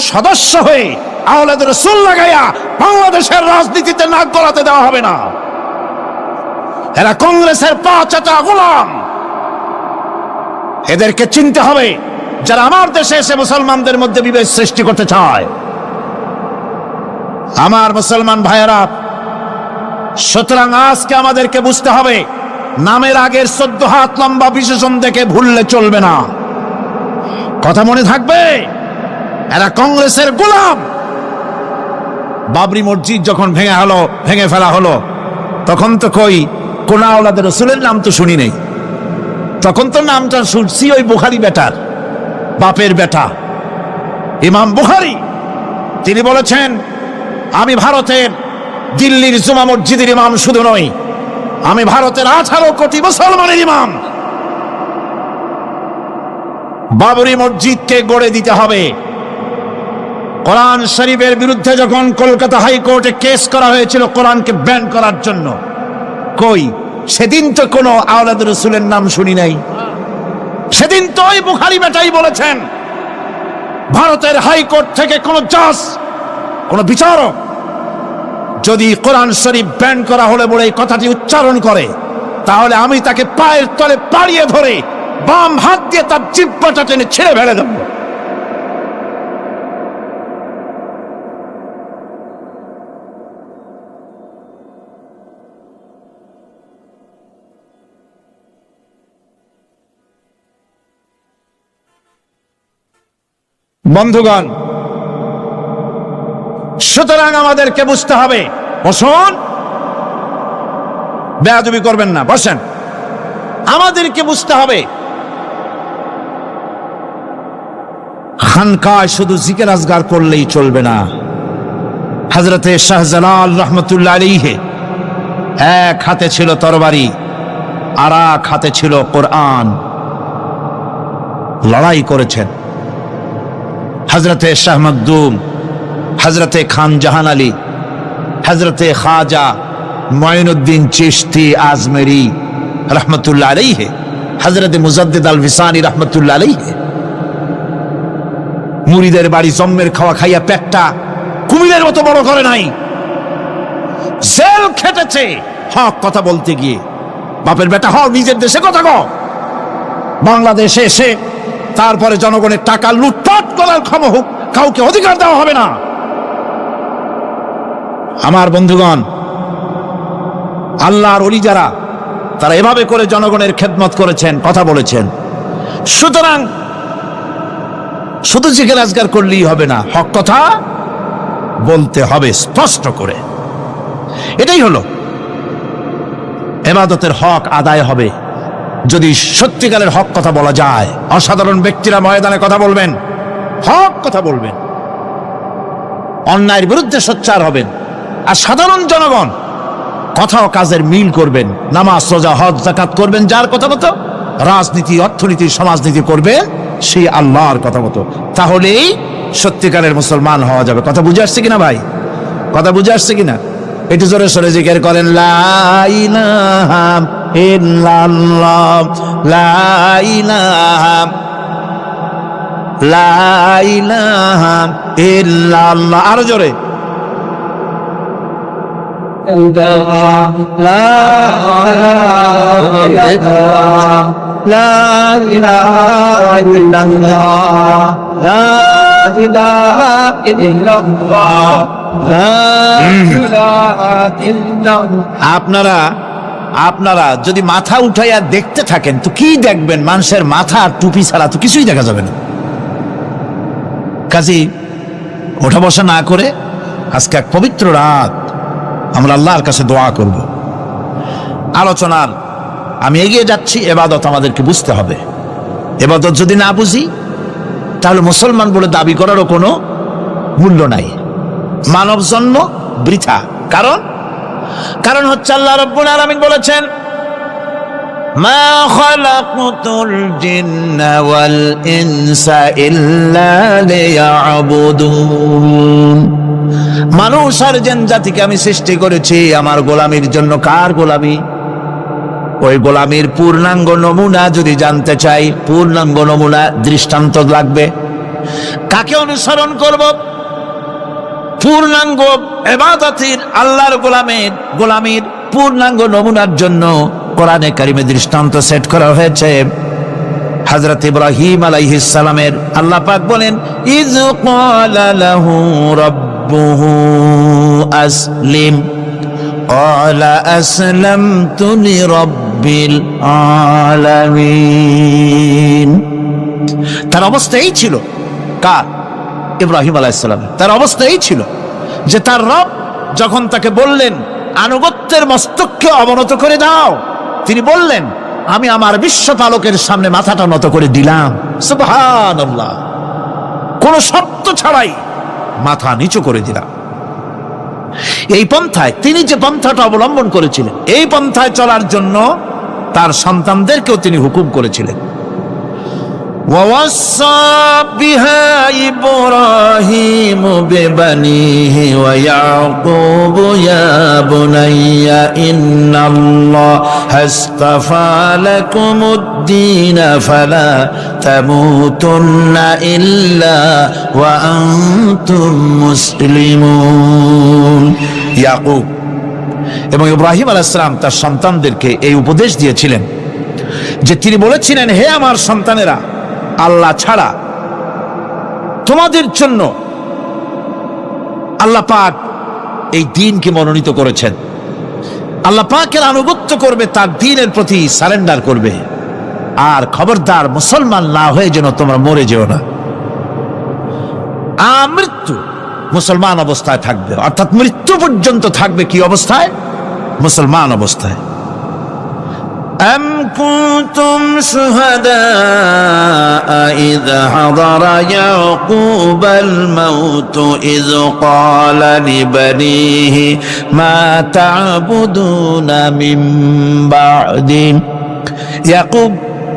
S3: সদস্য হয়ে আওলাদে রসুল লাগাইয়া বাংলাদেশের রাজনীতিতে নাক গলাতে দেওয়া হবে না। এরা কংগ্রেসের পাঁচটা গোলাম। এদেরকে চিনতে হবে, যারা আমার দেশে এসে মুসলমানদের মধ্যে বিভেদ সৃষ্টি করতে চায়। আমার মুসলমান ভাইয়েরা, সুতরাং আজকে আমাদেরকে বুঝতে হবে, নামের আগের 14 হাত লম্বা বিশেষণ দেখে ভুললে চলবে না। কথা মনে থাকবে, এরা কংগ্রেসের গোলাম। বাবরি মসজিদ যখন ভেঙে ফেলা হলো, তখন তো কোন আওলাদে রসুলের নাম তো শুনি নেই। তখন তো নামটা শুনছি ওই বুখারী বেটার, বাপের বেটা ইমাম বুখারী। তিনি বলেছেন, আমি ভারতের দিল্লির জুমা মসজিদের ইমাম শুধু নই, আমি ভারতের 18 কোটি মুসলমানের ইমাম। বাবরি মসজিদকে গড়ে দিতে হবে। কোরআন শরীফের বিরুদ্ধে যখন কলকাতা হাইকোর্টে কেস করা হয়েছিল কোরআনকে ব্যান করার জন্য, সেদিন তো কোনো আওলাদ রসুলের নাম শুনি নাই। সেদিন তো ওই বুখারী বেটাই বলেছেন, ভারতের হাইকোর্ট থেকে কোন জাজ, কোন বিচারক যদি কোরআন শরীফ ব্যান করা হলে বলে এই কথাটি উচ্চারণ করে, তাহলে আমি তাকে পায়ের তলে পাড়িয়ে ধরে বাম হাত দিয়ে তার জিহ্বাটা টেনে ছেড়ে ফেলে দেব। বন্ধুগণ, সুতরাং আমাদেরকে বুঝতে হবে। বসুন, বেয়াদবি করবেন না, বসেন। আমাদেরকে বুঝতে হবে, খানকায় শুধু জিকির আজগার করলেই চলবে না। হযরতে শাহজালাল রহমতুল্লাহ আলাইহি এক হাতে ছিল তরবারি, আর এক হাতে ছিল কোরআন। লড়াই করেছেন, হজরতে শাহ মখদুম, হজরতে খান জাহান আলী, হজরতে খাজা মঈনুদ্দিন চিশতি আজমেরি রহমতুল্লাহ আলাইহি, হজরতে মুজাদ্দিদ আল ভিসানি রহমতুল্লাহ আলাইহি। মুরিদের বাড়ি জম্মের খাওয়া খাইয়া পেটটা কুমিরের মতো বড় করে নাই, জেল খেটেছে হক কথা বলতে গিয়ে। বাপের বেটা হও, নিজের দেশে কথা কও। বাংলাদেশে এসে তারপরে জনগণের টাকা লুটপাট করার কাউকে অধিকার দেওয়া হবে না। আমার বন্ধুগণ, আল্লাহর ওলি যারা, তারা এভাবে করে জনগণের খেদমত করেছেন, কথা বলেছেন। সুতরাং শুধু জিকির আজগার করলেই হবে না, হক কথা বলতে হবে স্পষ্ট করে। এটাই হলো ইবাদতের হক আদায় হবে যদি সত্যিকারের হক কথা বলা যায়। অসাধারণ ব্যক্তিরা ময়দানে কথা বলবেন, হক কথা বলবেন, অন্যায়ের বিরুদ্ধে সোচ্চার হবেন। আর সাধারণ জনগণ কথা ও কাজের মিল করবেন, নামাজ রোজা হজ যাকাত করবেন যার কথা মতো, রাজনীতি অর্থনীতি সমাজনীতি করবেন সেই আল্লাহর কথা মতো। তাহলেই সত্যিকারের মুসলমান হওয়া যাবে। কথা বুঝে আসছে কিনা ভাই? কথা বুঝে আসছে কিনা? একটু জোরে সরে জিকির করেন, লা ইলাহা ইল্লাল্লাহ, লা ইলাহা, লা ইলাহা ইল্লাল্লাহ। আরো জোরে, আপনারা যদি মাথা উঠাইয়া দেখতে থাকেন তো কি দেখবেন? মানুষের মাথা আর টুপি ছাড়া তো কিছুই দেখা যাবে না। কাজী ওঠা বসা না করে আজকে এক পবিত্র রাত আমরা আল্লাহর কাছে দোয়া করব। আলোচনার আমি এগিয়ে যাচ্ছি। ইবাদত আমাদেরকে বুঝতে হবে। ইবাদত যদি না বুঝি তাহলে মুসলমান বলে দাবি করারও কোনো মূল্য নাই। মানব জন্ম বৃথা। কারণ হচ্ছে আল্লাহ রাব্বুল আলামিন বলেছেন, মা খালাকতুল জিন্না ওয়াল ইনসা ইল্লা লিয়াবুদুন। মানুষ আর জিন জাতিকে আমি সৃষ্টি করেছি আমার গোলামির জন্য। কার গোলামি? ওই গোলামির পূর্ণাঙ্গ নমুনা যদি জানতে চাই, পূর্ণাঙ্গ নমুনা দৃষ্টান্ত লাগবে। কাকে অনুসরণ করব? পূর্ণাঙ্গ ইবাদতের আল্লাহর গোলামির পূর্ণাঙ্গ নমুনার জন্য কোরআনে কারিমে দৃষ্টান্ত সেট করা হয়েছে। হযরত ইব্রাহিম আলাইহিস সালামের আল্লাহ পাক বলেন, ইয ক্বালা লাহু রাব্বুহু আসলিম ক্বালা আসলামতু লিরাব্বিল আলামিন। তার অবস্থা এই ছিল। কার? ইব্রাহিম আলাইহিস সালাম। তার অবস্থা এই ছিল যে তার রব যখন তাকে বললেন আনুগত্যের মস্তককে অবনত করে দাও, তিনি বললেন আমি আমার বিশ্বপালকের সামনে মাথাটা নত করে দিলাম। সুবহানাল্লাহ। কোন শর্ত ছাড়াই মাথা নিচু করে দিলাম। এই পন্থায় তিনি যে পন্থাটা অবলম্বন করেছিলেন, এই পন্থায় চলার জন্য তার সন্তানদেরকেও তিনি হুকুম করেছিলেন। ووصى بها إبراهيم ببنيه ويعقوب يا بني إن الله اصطفى لكم الدين فلا تموتن إلا وأنتم مسلمون। ইয়াকুব এবং ইব্রাহিম আলাইহিস সালাম তার সন্তানদেরকে এই উপদেশ দিয়েছিলেন যে তিনি বলেছিলেন, হে আমার সন্তানেরা, আল্লাহ ছাড়া তোমাদের জন্য আল্লাহ পাক এই দ্বীনকে মনোনীত করেছেন। আল্লাহ পাকের আনুগত্য করবে, তার দ্বীনের প্রতি সারেন্ডার করবে। আর খবরদার মুসলমান না হয়ে যেন তোমরা মরে যেও না। আমৃত্যু মুসলমান অবস্থায় থাকবে, অর্থাৎ মৃত্যু পর্যন্ত থাকবে কি অবস্থায়? মুসলমান অবস্থায়। أم كنتم شهداء إذ حضر يعقوب الموت إذ قال لبنيه ما تعبدون من بعدي। ইয়াকুব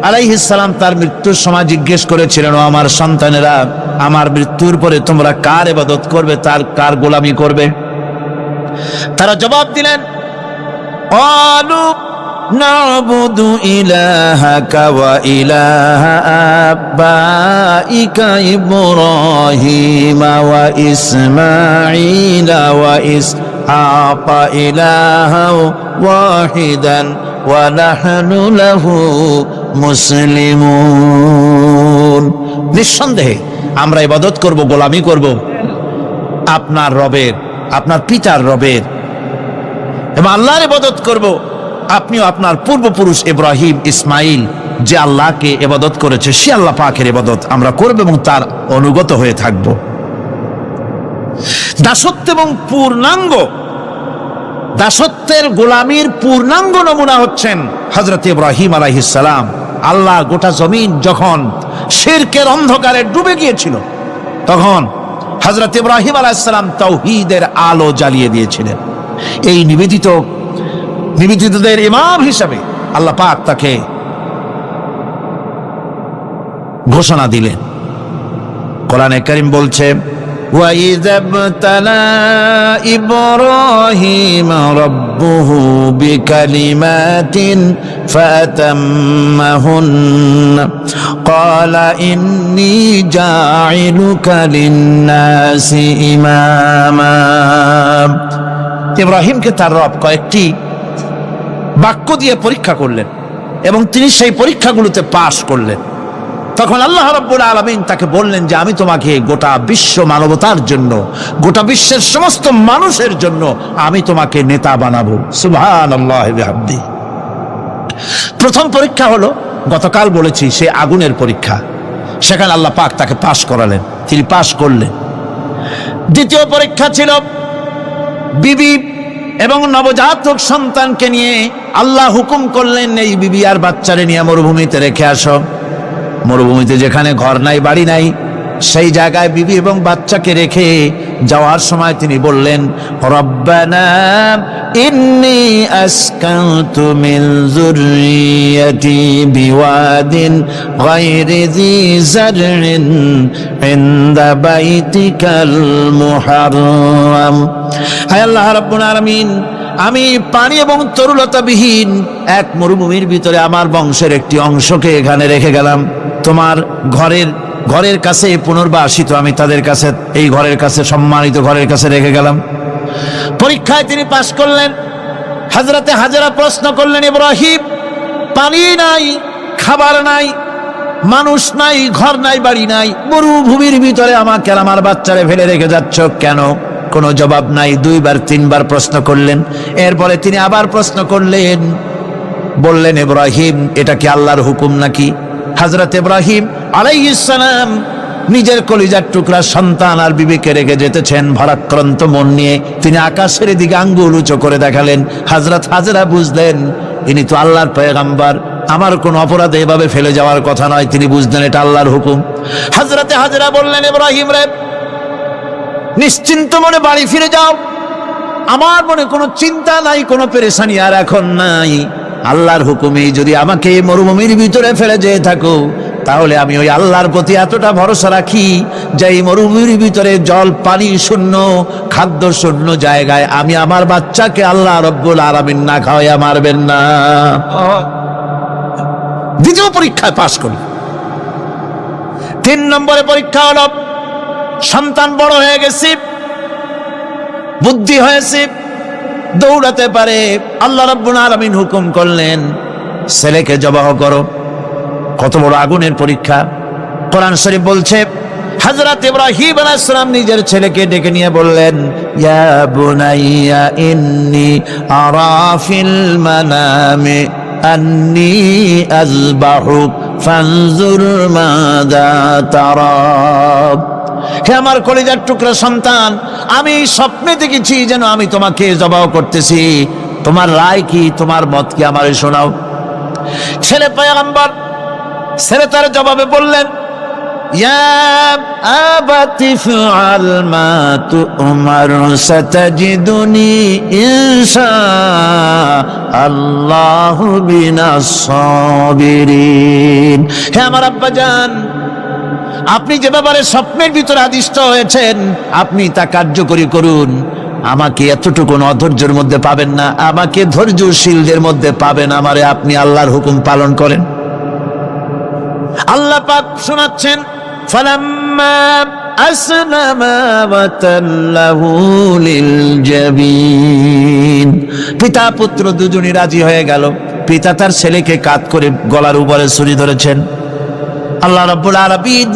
S3: আলাইহিস সালাম তার মৃত্যুর সময় জিজ্ঞেস করেছিলেন, ও আমার সন্তানেরা, আমার মৃত্যুর পরে তোমরা কার ইবাদত করবে, কার গোলামি করবে? তারা জবাব দিলেন, قالوا نعبد إلهك وإله آبائك إبراهيم وإسماعيل وإسحاق إلها واحدا ونحن له মুসলিমুন। নিঃসন্দেহে আমরা ইবাদত করব, গোলামি করব আপনার রবের, আপনার পিতার রবের, এবং আল্লাহর ইবাদত করব। আপনিও আপনার পূর্বপুরুষ ইব্রাহিম ইসমাইল যে আল্লাহকে ইবাদত করেছে সে আল্লাহ পাকের ইবাদত আমরা করব এবং তার অনুগত হয়ে থাকব। দাসত্ব এবং পূর্ণাঙ্গ দাসত্বের গোলামির পূর্ণাঙ্গ নমুনা হচ্ছেন হযরত ইব্রাহিম আলাইহিস সালাম। আল্লাহ গোটা জমিন যখন শিরকের অন্ধকারে ডুবে গিয়েছিল তখন হযরত ইব্রাহিম আলাইহিস সালাম তাওহীদের আলো জ্বালিয়ে দিয়েছিলেন। এই নিবেদিতদের ইমাম হিসাবে আল্লাহ পাক তাকে ঘোষণা দিলেন। কোরআনে কারীম বলছে, وَإِذَا ابْتَلَى إِبْرَاهِيمَ رَبُّهُ بِكَلِمَاتٍ فَأَتَمَّهُنَّ قَالَ إِنِّي جَاعِلُكَ لِلنَّاسِ إِمَامًا। ইব্রাহিমকে তার রব কয়েকটি বাক্য দিয়ে পরীক্ষা করলেন এবং তিনি সেই পরীক্ষাগুলোতে পাশ করলেন। তখন আল্লাহ রাব্বুল আলামিন তাকে বললেন যে আমি তোমাকে গোটা বিশ্ব মানবতার জন্য, গোটা বিশ্বের সমস্ত মানুষের জন্য আমি তোমাকে নেতা বানাবো। সুবহানাল্লাহি ওয়া বিহামদিহি। প্রথম পরীক্ষা হলো, গতকাল বলেছি, সে আগুনের পরীক্ষা। সেখানে আল্লাহ পাক তাকে পাশ করালেন, তিনি পাশ করলেন। দ্বিতীয় পরীক্ষা ছিল বিবি এবং নবজাতক সন্তানকে নিয়ে আল্লাহ হুকুম করলেন এই বিবি আর বাচ্চারে নিয়ে মরুভূমিতে রেখে আসো। মরুভূমিতে যেখানে ঘর নাই, বাড়ি নাই, সেই জায়গায় বিবি এবং বাচ্চাকে রেখে যাওয়ার সময় তিনি বললেন, রব্বানা ইন্নী আসকানতু মিন যুররিয়াতি বিওয়াদিন গায়রি যী যারইন ইনদা বাইতিকাল মুহাররাম। হায় আল্লাহ রাব্বুল আলামিন, আমি পানি এবং তরুলতাবিহীন এক মরুভূমির ভিতরে আমার বংশের একটি অংশকে এখানে রেখে গেলাম। তোমার ঘরের কাছে পুনর্বাসিত আমি তাদের কাছে, এই ঘরের কাছে, সম্মানিত ঘরের কাছে রেখে গেলাম। পরীক্ষায় তিনি পাশ করলেন। হযরতে হাজেরা প্রশ্ন করলেন, ইব্রাহিম, পানি নাই, খাবার নাই, মানুষ নাই, ঘর নাই, বাড়ি নাই, মরুভূমির ভিতরে আমাকে আর আমার বাচ্চারে ফেলে রেখে যাচ্ছ কেন? কোনো জবাব নাই। দুইবার তিনবার প্রশ্ন করলেন। এরপরে তিনি আবার প্রশ্ন করলেন, বললেন, ইব্রাহিম, এটা কি আল্লাহর হুকুম নাকি? হযরত ইব্রাহিম আলাইহিস সালাম নিজের কলিজার টুকরা সন্তান আর বিবিকে রেখে যেতেছেন ভারাক্রান্ত মন নিয়ে। তিনি আকাশের দিকে আঙ্গুল উঁচু করে দেখালেন। হযরত হাজেরা বুঝলেন ইনি তো আল্লাহর পয়গম্বর, আমার কোন অপরাধে এভাবে ফেলে যাওয়ার কথা নয়। তিনি বুঝলেন এটা আল্লাহর হুকুম। হযরতে হাজেরা বললেন, ইব্রাহিম রে, নিশ্চিন্ত মনে বাড়ি ফিরে যাও। আমার মনে কোনো চিন্তা নাই, কোনো পেরেশানি আর এখন নাই। আল্লাহর হুকুমে যদি আমাকে মরুভূমির ভিতরে ফেলে যেয়ে থাকো, তাহলে আমি ওই আল্লাহর প্রতি এতটা ভরসা রাখি যে এই মরুভূমির ভিতরে জল পানি শূন্য, খাদ্য শূন্য জায়গায় আমি আমার বাচ্চাকে আল্লাহ রব্বুল আলামিন না খাওয়াইয়া মারবেন না। দ্বিতীয় পরীক্ষায় পাশ করি। 3 নম্বরে পরীক্ষা হলো, সন্তান বড় হয়ে গেছে, বুদ্ধি হয়েছে, দৌড়াতে পারে। আল্লাহ রাব্বুল আলামিন হুকুম করলেন, ছেলেকে জবাহ করো। কত বড় আগুনের পরীক্ষা! কোরআন শরীফ বলছে, হযরত ইব্রাহিম আলাইহিস সালাম নিজের ছেলেকে ডেকে নিয়ে বললেন, ইয়া বুনাইয়া ইন্নী আরা ফিল মানামি আন্নী আযবাহুক ফানজুর মাযা তারা। হে আমার কলিজার টুকরা সন্তান, আমি স্বপ্নে দেখেছি যেন আমি তোমাকে জবাহ করতেছি। তোমার রায় কি, তোমার মত কি, আমারে শোনাও। ছেলে পয়গম্বর, ছেলে তার জবাবে বললেন, ইয়া আবাতি ফাআল মা তু'মার সাতাজিদুনি ইনশাআল্লাহু মিনাস সাবিরিন। হে আমার আব্বাজান, আপনি যে ব্যাপারে স্বপ্নের ভিতরে আদিষ্ট হয়েছেন আপনি তা কার্যকরী করুন। আমাকে এতটুকু অধৈর্যের মধ্যে পাবেন না, আমাকে ধৈর্যশীলদের মধ্যে পাবেন। আমারে আপনি আল্লাহর হুকুম পালন করেন। আল্লাহ পাক শোনাচ্ছেন, ফালাম্মা আসলামা ওয়া তাল্লাহু লিল জাবিন। পিতা পুত্র দুজনই রাজি হয়ে গেল। পিতা তার ছেলেকে কাত করে গলার উপরে ছুরি ধরেছেন। আল্লাহ রাব্বুল আলামিন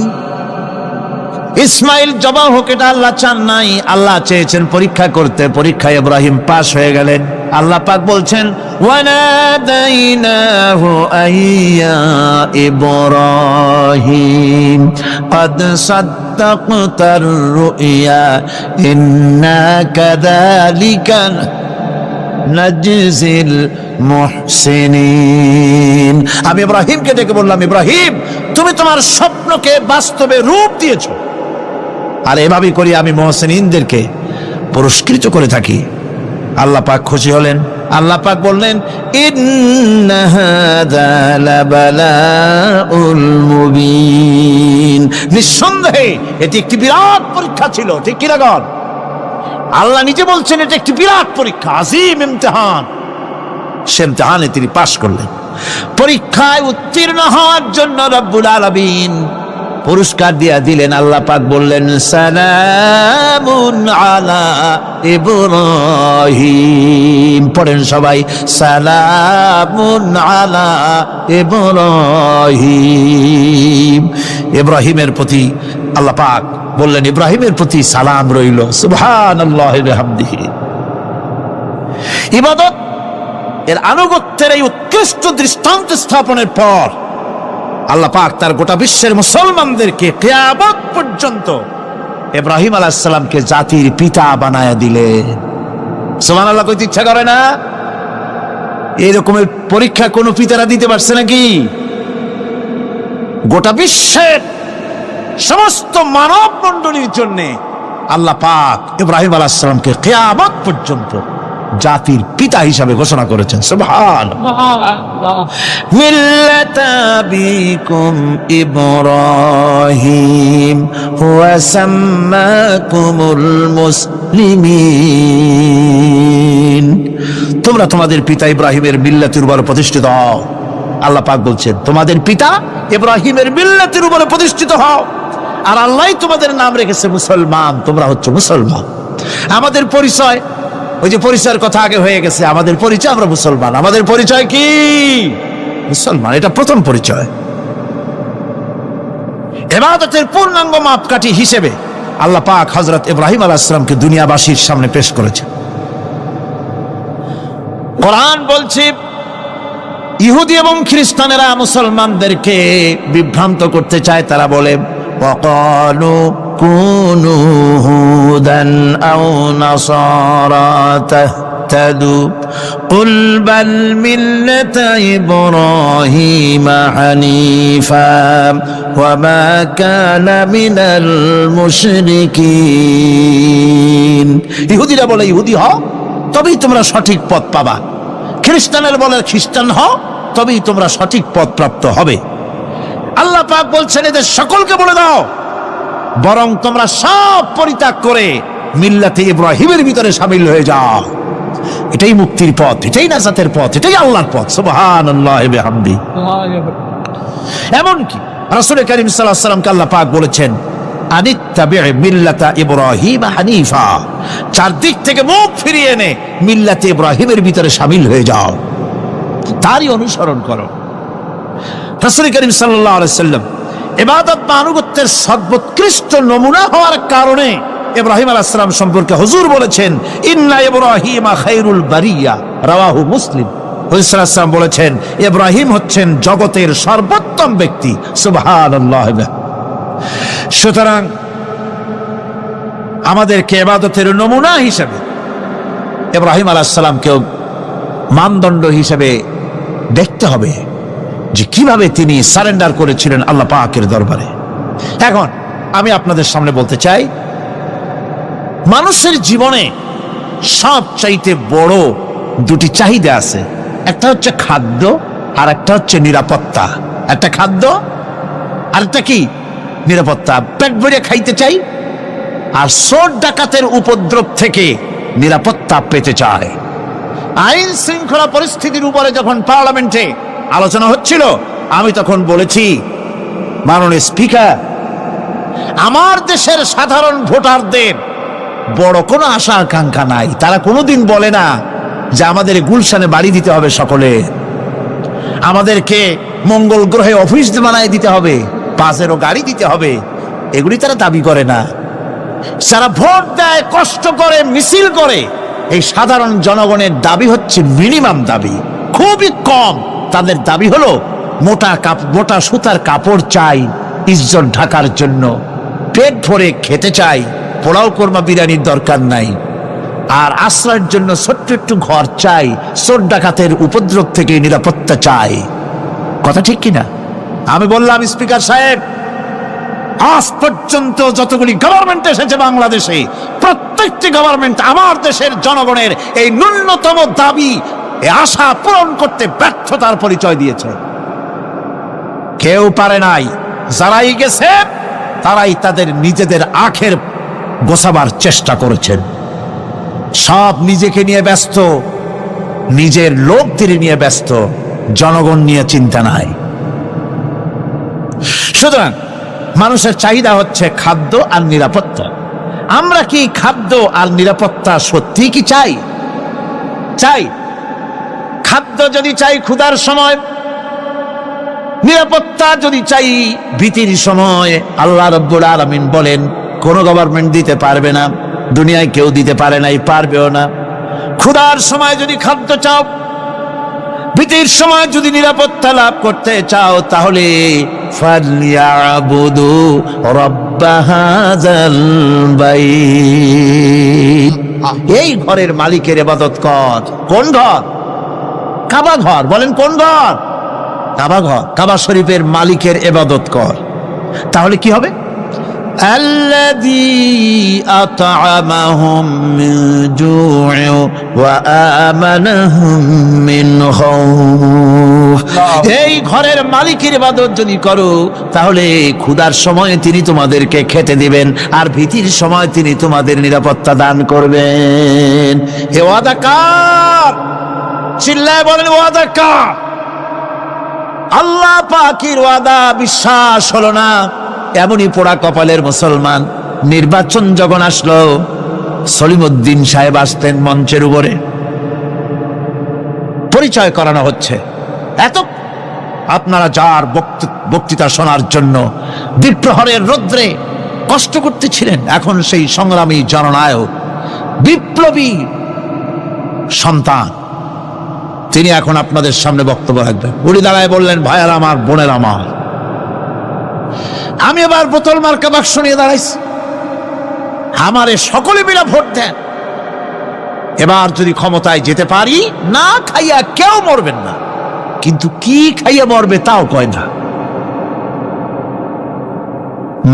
S3: ইসমাইল জবাই হোক এটা আল্লাহ চান নাই, আল্লাহ চেয়েছেন পরীক্ষা করতে। পরীক্ষায় ইব্রাহিম পাশ হয়ে গেলেন। আল্লাহ পাক বলছেন, ওয়ানাদাইনাহু আইয়া ইব্রাহিম কদ সাদ্দাকতার রুইয়া ইন্না কাযালিকা নাজজিল মুহসিনিন। আমি ইব্রাহিমকে ডেকে বললাম, ইব্রাহিম তুমি তোমার স্বপ্নকে বাস্তবে রূপ দিয়েছো, আর এভাবেই করি আমি মুহসিনিনদেরকে পুরস্কৃত করে থাকি। আল্লাহ পাক খুশি হলেন। আল্লাহ পাক বললেন, ইন্না হাযা লাবালাউল মুবিন। নিঃসন্দেহে এটি একটি বিরাট পরীক্ষা ছিল, ঠিক কি না গণ? আল্লাহ নিজে বলছেন এটা একটি বিরাট পরীক্ষা, আজিম ইমতিহান। সে ইমতিহানে তিনি পাশ করলেন। পরীক্ষায় উত্তীর্ণ হওয়ার জন্য রব্বুল আলামিন পুরস্কার দিয়া দিলেন। আল্লাহ পাক বললেন, সালামুন আলা ইব্রাহিম। পড়েন সবাই, সালামুন আলা ইব্রাহিম। ইব্রাহিমের প্রতি আল্লাহ পাক বললেন, ইব্রাহিমের প্রতি সালাম রইল। সুবহানাল্লাহি ওয়া বিহামদিহি। ইবাদত এর আনুগত্যের এই উৎকৃষ্ট দৃষ্টান্ত স্থাপনের পর আল্লাহ পাক তার গোটা বিশ্বের মুসলমানদেরকে কিয়ামত পর্যন্ত ইব্রাহিম আলাইহিস সালামকে জাতির পিতা বানায়া দিলেন। সুবহানাল্লাহ, কইতে ইচ্ছা করে না? এই রকমের পরীক্ষা কোন পিতারা দিতে পারছে নাকি? গোটা বিশ্বের সমস্ত মানব মণ্ডলীর জন্য আল্লাহ পাক ইব্রাহিম আলাইহিস সালামকে কিয়ামত পর্যন্ত জাতির পিতা হিসাবে ঘোষণা করেছেন। সুবহানাল্লাহ। মিল্লাতা বিকুম ইব্রাহিম হুয়া সাম্মাকুমুল মুসলিমিন। তোমরা তোমাদের পিতা ইব্রাহিমের মিল্লাতের উপর প্রতিষ্ঠিত হও। আল্লাহ পাক বলছেন, তোমাদের পিতা ইব্রাহিমের মিল্লাতের উপর প্রতিষ্ঠিত হও, আর আল্লাহ তোমাদের নাম রেখেছে মুসলমান। তোমরা হচ্ছে মুসলমান। আমাদের পরিচয়, ওই যে পরিচয়ের কথা আগে হয়ে গেছে, আমাদের পরিচয় আমরা মুসলমান। আমাদের পরিচয় কি? মুসলমান। এটা প্রথম পরিচয়। ইবাদতের পূর্ণাঙ্গ মাপকাঠি হিসেবে আল্লাহ পাক হযরত ইব্রাহিম আলাইহিস সালামকে দুনিয়াবাসীর সামনে পেশ করেছেন। কোরআন বলছে, ইহুদি এবং খ্রিস্টানেরা মুসলমানদেরকে বিভ্রান্ত করতে চায়। তারা বলে, ওয়াকালু কুনু হুদান আও নাসারা তাহতাদু কুল বাল মিল্লাতা ইব্রাহিমা হানিফা ওয়া মা কানা মিনাল মুশরিকিন। ইহুদিরা বলে ইহুদি হও, তবেই তোমরা সঠিক পথ পাবা। খ্রিস্টানেরা বলে খ্রিস্টান হও, তবেই তোমরা সঠিক পথ প্রাপ্ত হবে। আল্লাহ পাক বলছেন, এদের সকলকে বলে দাও, বরং তোমরা সব পরিত্যাগ করে মিল্লাতে ইব্রাহিমের ভিতরে শামিল হয়ে যাও। এটাই মুক্তির পথ, এটাই নাজাতের পথ, এটাই আল্লাহর পথ। সুবহানাল্লাহি ওয়া বিহামদিহি। এমনকি রাসূল কারীম সাল্লাল্লাহু আলাইহি ওয়াসাল্লামকে আল্লাহ পাক বলেছেন, আনিত্তাবি মিল্লাতা ইব্রাহিম হানিফা। চারদিক থেকে মুখ ফিরিয়ে এনে মিল্লাতে ইব্রাহিমের ভিতরে শামিল হয়ে যাও, তারই অনুসরণ করো। রাসূল কারীম সাল্লাল্লাহু আলাইহি ওয়াসাল্লাম ইবাদত বা আনুগত্যের সর্বোৎকৃষ্ট নমুনা হওয়ার কারণে ইব্রাহিম আলাইহিস সালাম সম্পর্কে হুজুর বলেছেন, ইন্না ইব্রাহিমা খায়রুল বারিয়া, রাওয়াহু মুসলিম। হুজুর সাল্লাল্লাহু আলাইহি ওয়াসাল্লাম বলেছেন, ইব্রাহিম হচ্ছেন জগতের সর্বোত্তম ব্যক্তি। সুবহানাল্লাহ। সুতরাং আমাদেরকে ইবাদতের নমুনা হিসেবে ইব্রাহিম আলাইহিস সালামকেও মানদণ্ড হিসেবে দেখতে হবে যে কিভাবে তিনি সারেন্ডার করেছিলেন আল্লাহ পাকের দরবারে। এখন আমি আপনাদের সামনে বলতে চাই, মানুষের জীবনে সবচাইতে বড় দুটি চাহিদা আছে। একটা হচ্ছে খাদ্য, আর একটা হচ্ছে নিরাপত্তা। একটা খাদ্য, আর একটা কি? নিরাপত্তা, পেট ভরে খাইতে চাই, আর চোর ডাকাতের উপদ্রব থেকে নিরাপত্তা পেতে চায়। আইন শৃঙ্খলা পরিস্থিতির উপরে যখন পার্লামেন্টে আলোচনা হচ্ছিল, আমি তখন বলেছি, মাননীয় স্পিকার, আমার দেশের সাধারণ ভোটারদের বড় কোনো আশা আকাঙ্ক্ষা নাই। তারা কোনোদিন বলে না যে আমাদের গুলশানে বাড়ি দিতে হবে, সকলে আমাদেরকে মঙ্গল গ্রহে অফিস বানায় দিতে হবে, বাসেরও গাড়ি দিতে হবে, এগুলি তারা দাবি করে না। যারা ভোট দেয়, কষ্ট করে, মিছিল করে, এই সাধারণ জনগণের দাবি হচ্ছে মিনিমাম দাবি, খুবই কম। তাদের দাবি হলো মোটা সুতার কাপড় চাই ইজ্জত ঢাকার জন্য, পেট ভরে খেতে চাই, পোলাও কোরমা বিরিয়ানির দরকার নাই, আর আশ্রয়ের জন্য ছোট্ট একটু ঘর চাই, চোর ডাকাতের উপদ্রব থেকে নিরাপত্তা চাই। কথা ঠিক কিনা? আমি বললাম, স্পিকার সাহেব, আজ পর্যন্ত যতগুলি গভর্নমেন্ট এসেছে বাংলাদেশে, প্রত্যেকটি গভর্নমেন্ট আমার দেশের জনগণের এই ন্যূনতম দাবি, এই আশা পূরণ করতে ব্যর্থতার পরিচয় দিয়েছে। কেউ পারে নাই। যারাই গেছে তারাই তাদের নিজেদের আখের গোছাবার চেষ্টা করেছেন। সব নিজেকে নিয়ে ব্যস্ত, নিজের লোকদের নিয়ে ব্যস্ত, জনগণ নিয়ে চিন্তা নাই। সুতরাং মানুষের চাহিদা হচ্ছে খাদ্য আর নিরাপত্তা। আমরা কি খাদ্য আর নিরাপত্তা সত্যি কি চাই? চাই। খাদ্য যদি চাই ক্ষুধার সময়, নিরাপত্তা যদি চাই ভীতির সময়, আল্লাহ রাব্বুল আলামিন বলেন কোন গভর্নমেন্ট দিতে পারবে না, দুনিয়ায় কেউ দিতে পারে নাই, পারবেও না। ক্ষুধার সময় যদি খাদ্য চাও, ভীতির সময় যদি নিরাপত্তা লাভ করতে চাও, তাহলে ফালইয়াবুদু রাব্ব হাযাল বাইত, এই ঘরের মালিকের ইবাদত কর। কোন ঘর? কাবা ঘর। বলেন কোন ঘর? কাবা ঘর। কাবা শরীফের মালিকের ইবাদত কর। তাহলে কি হবে? আল্লাযী আত'আমাহুম মিন জু'ইন ওয়া আমানাহুম মিন খাউফ। এই ঘরের মালিকের ইবাদত যদি করো, তাহলে ক্ষুধার সময় তিনি তোমাদেরকে খেতে দিবেন, আর ভীতির সময় তিনি তোমাদের নিরাপত্তা দান করবেন। হে ওয়াদা কার? চিল্লায় বলেন ওয়াদা কার? আল্লাহ পাকের ওয়াদা বিশ্বাস হলো না, এমনই পোড়া কপালের মুসলমান। নির্বাচন যখন আসলো, সলিমউদ্দিন সাহেব আসতেন মঞ্চের উপরে, পরিচয় করানো হচ্ছে। এত আপনারা যার বক্তৃতা শোনার জন্য দ্বিপ্রহরের রৌদ্রে কষ্ট করতেছিলেন, এখন সেই সংগ্রামী জননায়ক, বিপ্লবী সন্তান, তিনি এখন আপনাদের সামনে বক্তব্য রাখবেন। উনি দাঁড়ায় বললেন, ভাইয়ার আমার, বোনের আমার, আমি এবার বোতল মার্কা বাক্স নিয়ে দাঁড়াইছি, আমারে সকলে মিলে ভোট দেন। এবার যদি ক্ষমতায় যেতে পারি, না খাইয়া কেউ মরবেন না, কিন্তু কি খাইয়া মরবে তাও কয় না।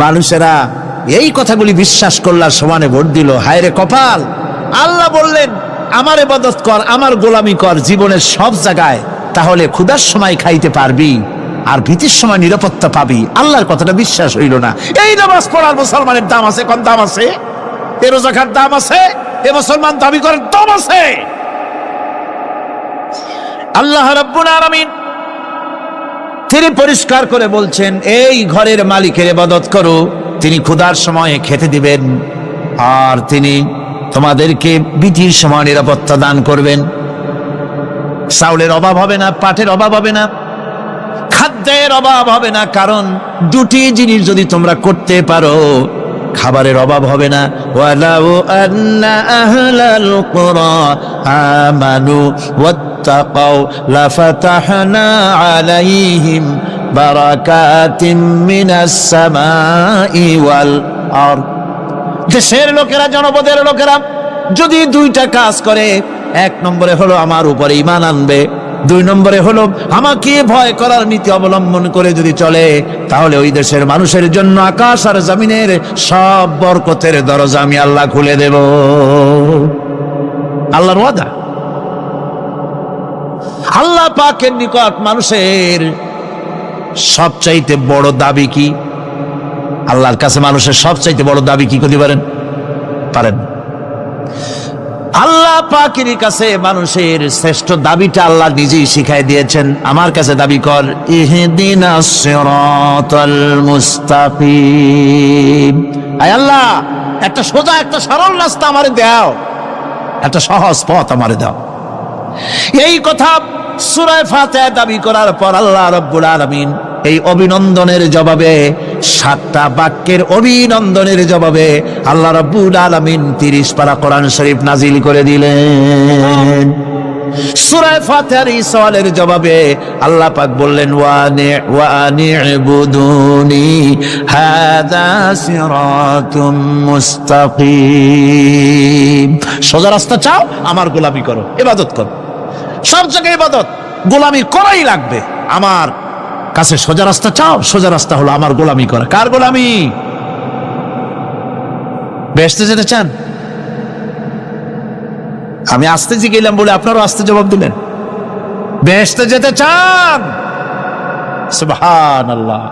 S3: মানুষেরা এই কথাগুলি বিশ্বাস করলার সমানে ভোট দিল। হায় রে কপাল! আল্লাহ বললেন, আমার ইবাদত কর, আমার গোলামি কর জীবনের সব জায়গায়, তাহলে ক্ষুধার সময় খাইতে পারবি আর ভীতির সময় নিরাপত্তা পাবি। আল্লাহর কথাটা বিশ্বাস হইল না। এই নামাজ পড়ার মুসলমানের দাম আছে, কোন দাম আছে? এ রোজার দাম আছে, এ মুসলমান দাবি করার দাম আছে। আল্লাহ রাব্বুল আলামিন তিনি পরিষ্কার করে বলছেন, এই ঘরের মালিকের ইবাদত করো, তিনি ক্ষুধার সময়ে খেতে দিবেন, আর তিনি তোমাদেরকে ভীতির সময় নিরাপত্তা দান করবেন। চাউলের অভাব হবে না, পাটের অভাব হবে না, খাদ্যের অভাব হবে না, কারণ দুটি জিনিস যদি তোমরা করতে পারো, খাবারের অভাব হবে না। ওয়ালাউ আন্না আহলাল কুরা আমানু ওয়াত্তাকাউ লাফাতাহনা আলাইহিম বারাকাতিম মিনাস সামাই ওয়াল আরদ। দেশের লোকেরা, জনপদের লোকেরা যদি দুইটা কাজ করে, এক নম্বরে হলো আমার উপরে ঈমান আনবে, দুই নম্বরে হলো আমাকে ভয় করার নীতি অবলম্বন করে যদি চলে, তাহলে ওই দেশের মানুষের জন্য আকাশ আর জমিনের সব বরকতের দরজা আমি আল্লাহ খুলে দেব। আল্লাহর ওয়াদা। আল্লাহ পাকের নিকট মানুষের সবচাইতে বড় দাবি কি? আল্লাহর কাছে মানুষের সবচাইতে বড় দাবি কি করতে পারেন? পারেন? আল্লাহ পাকের কাছে মানুষের শ্রেষ্ঠ দাবিটা আল্লাহ নিজেই শিখাই দিয়েছেন। আমার কাছে দাবি কর, ইহদিনাস সিরাতাল মুস্তাকিম। আয় আল্লাহ, একটা সোজা একটা সরল রাস্তা আমারে দাও, একটা সহজ পথ আমারে দাও। এই কথা সূরা ফাতিহা দাবি করার পর আল্লাহ রাব্বুল আলামিন এই অভিনন্দনের জবাবে, 7টা বাক্যের অভিনন্দনের জবাবে আল্লাহ রাব্বুল আলামিন 30 পারা কোরআন শরীফ নাজিল করে দিলেন। সূরা ফাতিহার এই সওয়ালের জবাবে আল্লাহ পাক বললেন, ওয়া আনি'বুদুনি হাযা সিরাতুম মুস্তাকিম। সোজা রাস্তা চাও, আমার গোলামি করো, ইবাদত করো। সব জায়গায় ইবাদত, গোলামি করাই লাগবে। আমার কাছে সোজা রাস্তা চাও, সোজা রাস্তা হলো আমার গোলামি করা। কার গোলামি? বেহেশতে যেতে চান? আমি আস্তে জিগেলাম বলে আপনারও আস্তে জবাব দিলেন। বেহেশতে যেতে চান? সুবহানাল্লাহ।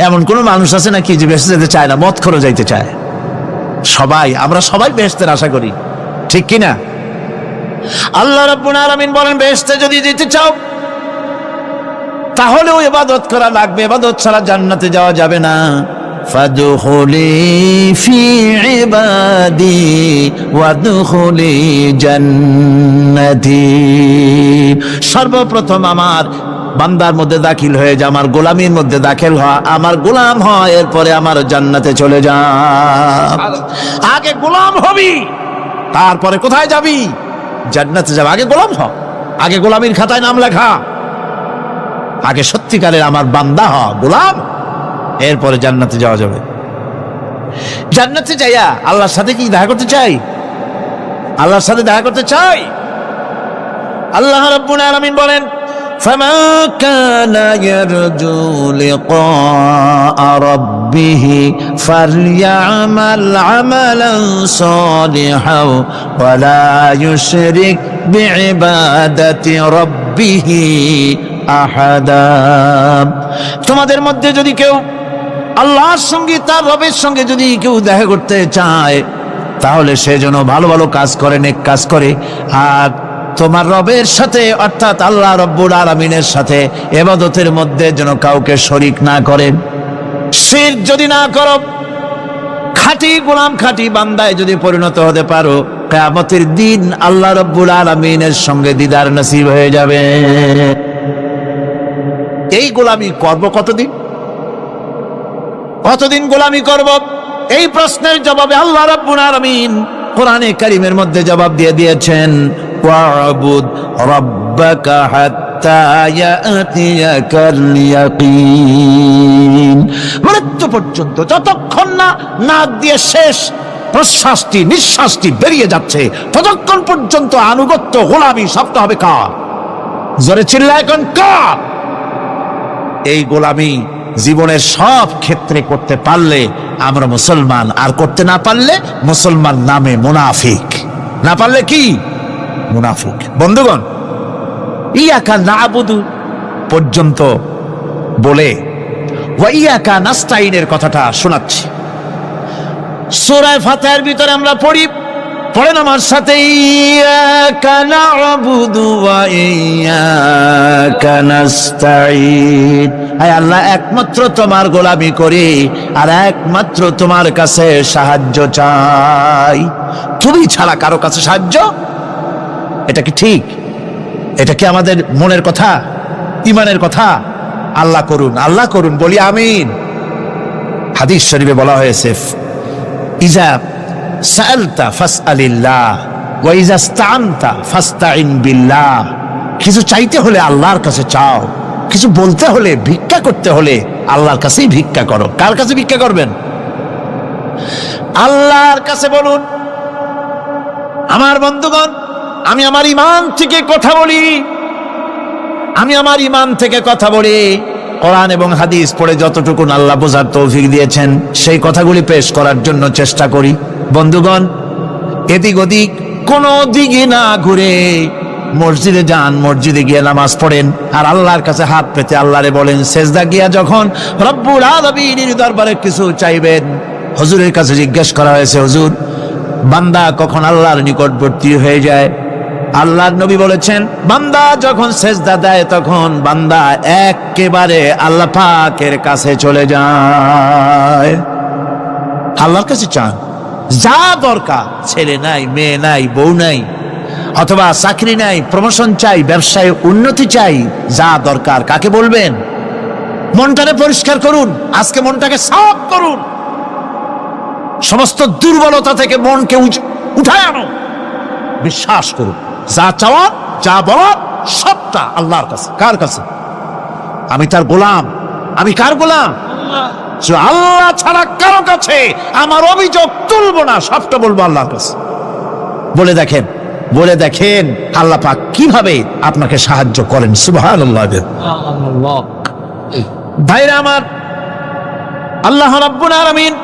S3: এমন কোন মানুষ আছে নাকি যে বেহেশতে যেতে চায় না, মদ খোর যাইতে চায়? সবাই, আমরা সবাই বেহেশতের আশা করি, ঠিক কিনা? আল্লাহ রাব্বুল আলামিন বলেন, বেহেশতে যদি যেতে চাও তাহলেও ইবাদত করা লাগবে, ইবাদত ছাড়া জান্নাতে যাওয়া যাবে না। ফাদখুলি ফি ইবাদি ওয়াদখুলি জান্নাতি। সর্বপ্রথম আমার বান্দার মধ্যে দাখিল হয়ে যা, আমার গোলামির মধ্যে দাখিল হওয়া, আমার গোলাম হয়, এরপরে আমার জান্নাতে চলে যা। আগে গোলাম হবি, তারপরে কোথায় যাবি? জান্নাতে যাবে। আগে গোলাম হ, আগে গোলামির খাতায় নাম লেখা, আগে সত্যিকারের আমার বান্দা হ, গোলাম, এরপরে জান্নাতে যাওয়া যাবে। জান্নাতে যাইয়া আল্লাহর সাথে কি দেখা করতে চাই? আল্লাহর সাথে দেখা করতে চাই। আল্লাহ রাব্বুল আলামিন বলেন, ফামান কানা ইয়ারজু লিকা রাব্বিহি ফালইআমাল আমালান সালিহান ওয়া লা ইউশরিক বিইবাদাতি রাব্বিহি আহাদা। তোমাদের মধ্যে যদি কেউ আল্লাহর সঙ্গে, তার রবের সঙ্গে যদি কেউ দেখা করতে চায়, তাহলে সে যেন ভালো ভালো কাজ করে, নেক কাজ করে, আর তোমার রবের সাথে অর্থাৎ আল্লাহ রাব্বুল আলামিনের সাথে ইবাদতের মধ্যে যেন কাউকে শরীক না করে। শিরক যদি না করো, খাঁটি গোলাম, খাঁটি বান্দায় যদি পরিণত হতে পারো, কিয়ামতের দিন আল্লাহ রাব্বুল আলামিনের সঙ্গে দিদার নসিব হয়ে যাবে। এই গোলামি করব কতদিন? কতদিন গোলামি করব? এই প্রশ্নের জবাবে আল্লাহ রাব্বুল আলামিন কোরআনে কারীমের মধ্যে জবাব দিয়ে দিয়েছেন, ওয়া'বুদ রাব্বাকা হাত্তা ইয়াতিয়াকাল ইয়াকিন। মৃত্যু পর্যন্ত, যতক্ষণ না নাক দিয়ে শেষ প্রশ্বাসটি, নিঃশ্বাসটি বেরিয়ে যাচ্ছে, ততক্ষণ পর্যন্ত আনুগত্য, গোলামি শব্দ হবে কার? জোরে চিল্লায় এখন কার? এই গোলামি জীবনের সব ক্ষেত্রে করতে পারলে আমরা মুসলমান, আর করতে না পারলে মুসলমান নামে মুনাফিক। না পারলে কি? মুনাফিক। বন্ধুগণ, ইয়াকা না'বুদু পর্যন্ত বলে ওয়া ইয়াকা নাস্তাইনের কথাটা শোনাচ্ছি। সূরা ফাতিহার ভিতরে আমরা পড়ি, পড়েন আমার সাথে, ইয়াকা না'বুদু ওয়া ইয়াকা নাস্তাইন। আয় আল্লাহ, একমাত্র তোমার গোলামি করি আর একমাত্র তোমার কাছে সাহায্য চাই। তুমি ছাড়া কারো কাছে সাহায্য? এটা কি ঠিক? এটা কি আমাদের মনের কথা, ইমানের কথা? আল্লাহ করুন, আল্লাহ করুন, বলি আমিন। হাদিস শরীফে বলা হয়েছে, ইজা সাআলতা ফাসআলিল্লাহ ওয়া ইজা ইসতাআনতা ফাসতাইন বিল্লাহ। কিছু চাইতে হলে আল্লাহর কাছে চাও, কিছু বলতে হলে, ভিক্ষা করতে হলে আল্লাহর কাছেই ভিক্ষা করো। কার কাছে ভিক্ষা করবেন? আল্লাহর কাছে বলুন। আমার বন্ধুগণ, আমি আমার ঈমান থেকে কথা বলি, আমি আমার ঈমান থেকে কথা বলি। কোরআন এবং হাদিস পড়ে যতটুকু আল্লাহ বোঝার তৌফিক দিয়েছেন, সেই কথাগুলি পেশ করার জন্য চেষ্টা করি। বন্ধুগণ, এদিক ওদিক কোনো দিকে না ঘুরে মসজিদে যান, মসজিদে গিয়ে নামাজ পড়েন আর আল্লাহর কাছে হাত পেতে আল্লাহরে বলেন। সেজদা গিয়া যখন রব্বুল আলামিনের দরবারে কিছু চাইবেন, হুজুরের কাছে জিজ্ঞেস করা হয়েছে, হুজুর বান্দা কখন আল্লাহর নিকটবর্তী হয়ে যায়? আল্লাহর নবী বলেছেন, বান্দা যখন সেজদা দেয় তখন বান্দা একেবারে আল্লাহ পাকের কাছে চলে যায়। আল্লাহর কাছে চান যা দরকার, ছেলে নাই, মেয়ে নাই, বউ নাই, অথবা চাকরি নাই, প্রমোশন চাই, ব্যবসায় উন্নতি চাই, যা দরকার কাকে বলবেন? মনটাকে পরিষ্কার করুন, আজকে মনটাকে সাফ করুন, সমস্ত দুর্বলতা থেকে মনকে উঠায় আনো, বিশ্বাস করুন যা চাওয়ার যা বলার সবটা আল্লাহর কাছে। কার কাছে? আমি তার গোলাম। আমি কার গোলাম? আল্লাহ ছাড়া কারো কাছে আমার অভিযোগ তুলবো না, সবটা বলবো আল্লাহর কাছে। বলে দেখেন আল্লাহ পাক কিভাবে আপনাকে সাহায্য করেন। সুবহানাল্লাহ। ভাইরা আমার, আল্লাহ রাব্বুল আলামিন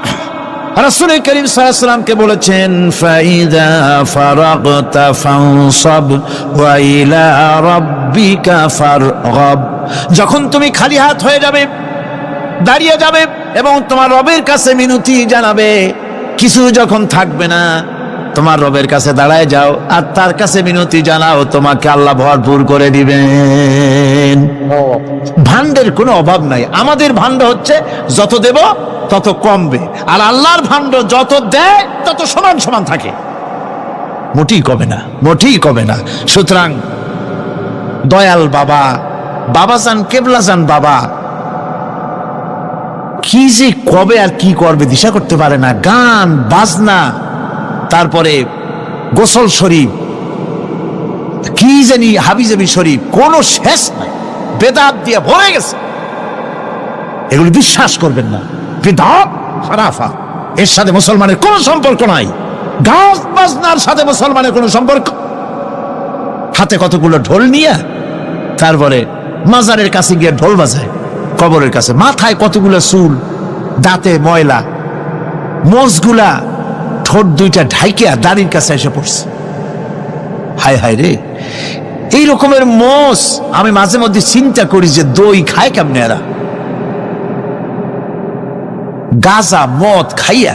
S3: রাসূল করিম সাল্লাল্লাহু আলাইহি ওয়াসাল্লামকে বলেছেন, ফাইদা ফারাগতা ফানসাব ওয়া ইলা রাব্বিকা ফারগাব। যখন তুমি খালি হাত হয়ে যাবে, দাঁড়িয়ে যাবে এবং তোমার রবের কাছে মিনতি জানাবে, কিছু যখন থাকবে না, তোমার রবের কাছে দাঁড়ায় যাও আর তার কাছে মিনতি জানাও, তোমাকে আল্লাহ ভরপুর করে দিবেন। ভান্ডের কোনো অভাব নাই। আমাদের ভান্ড হচ্ছে যত দেব তত কমবে, আর আল্লাহর ভান্ড যত দেয় তত সমান সমান থাকে, মোটেই কমে না, মোটেই কমে না। সুতরাং দয়াল বাবা, বাবাজান, কেবলাজান বাবা কি যে কবে আর কি করবে দিশা করতে পারে না। গান বাজনা, তারপরে গোসল শরীফ, কি জানি হাবিজাবি শরীফ, কোনো শেষ নাই, বেদাত দিয়ে ভরে গেছে। এগুলি বিশ্বাস করবেন না, বিদআত খারাফা, এর সাথে মুসলমানের কোনো সম্পর্ক নাই। গান বাজনার সাথে মুসলমানের কোনো সম্পর্ক। হাতে কতগুলো ঢোল নিয়ে তারপরে মাজারের কাছে গিয়ে ঢোল বাজায়, কবরের কাছে, মাথায় কতগুলো চুল, দাঁতে ময়লা, মোজগুলা ঠোঁট দুইটা ঢাইকিয়া দাড়ির কাছে এসে পড়ছে। হায় হায় রে, এই রকমের মোষ আমি মাঝে মধ্যে চিন্তা করি যে দই খায় কেমনে এরা, গাঁজা মদ খাইয়া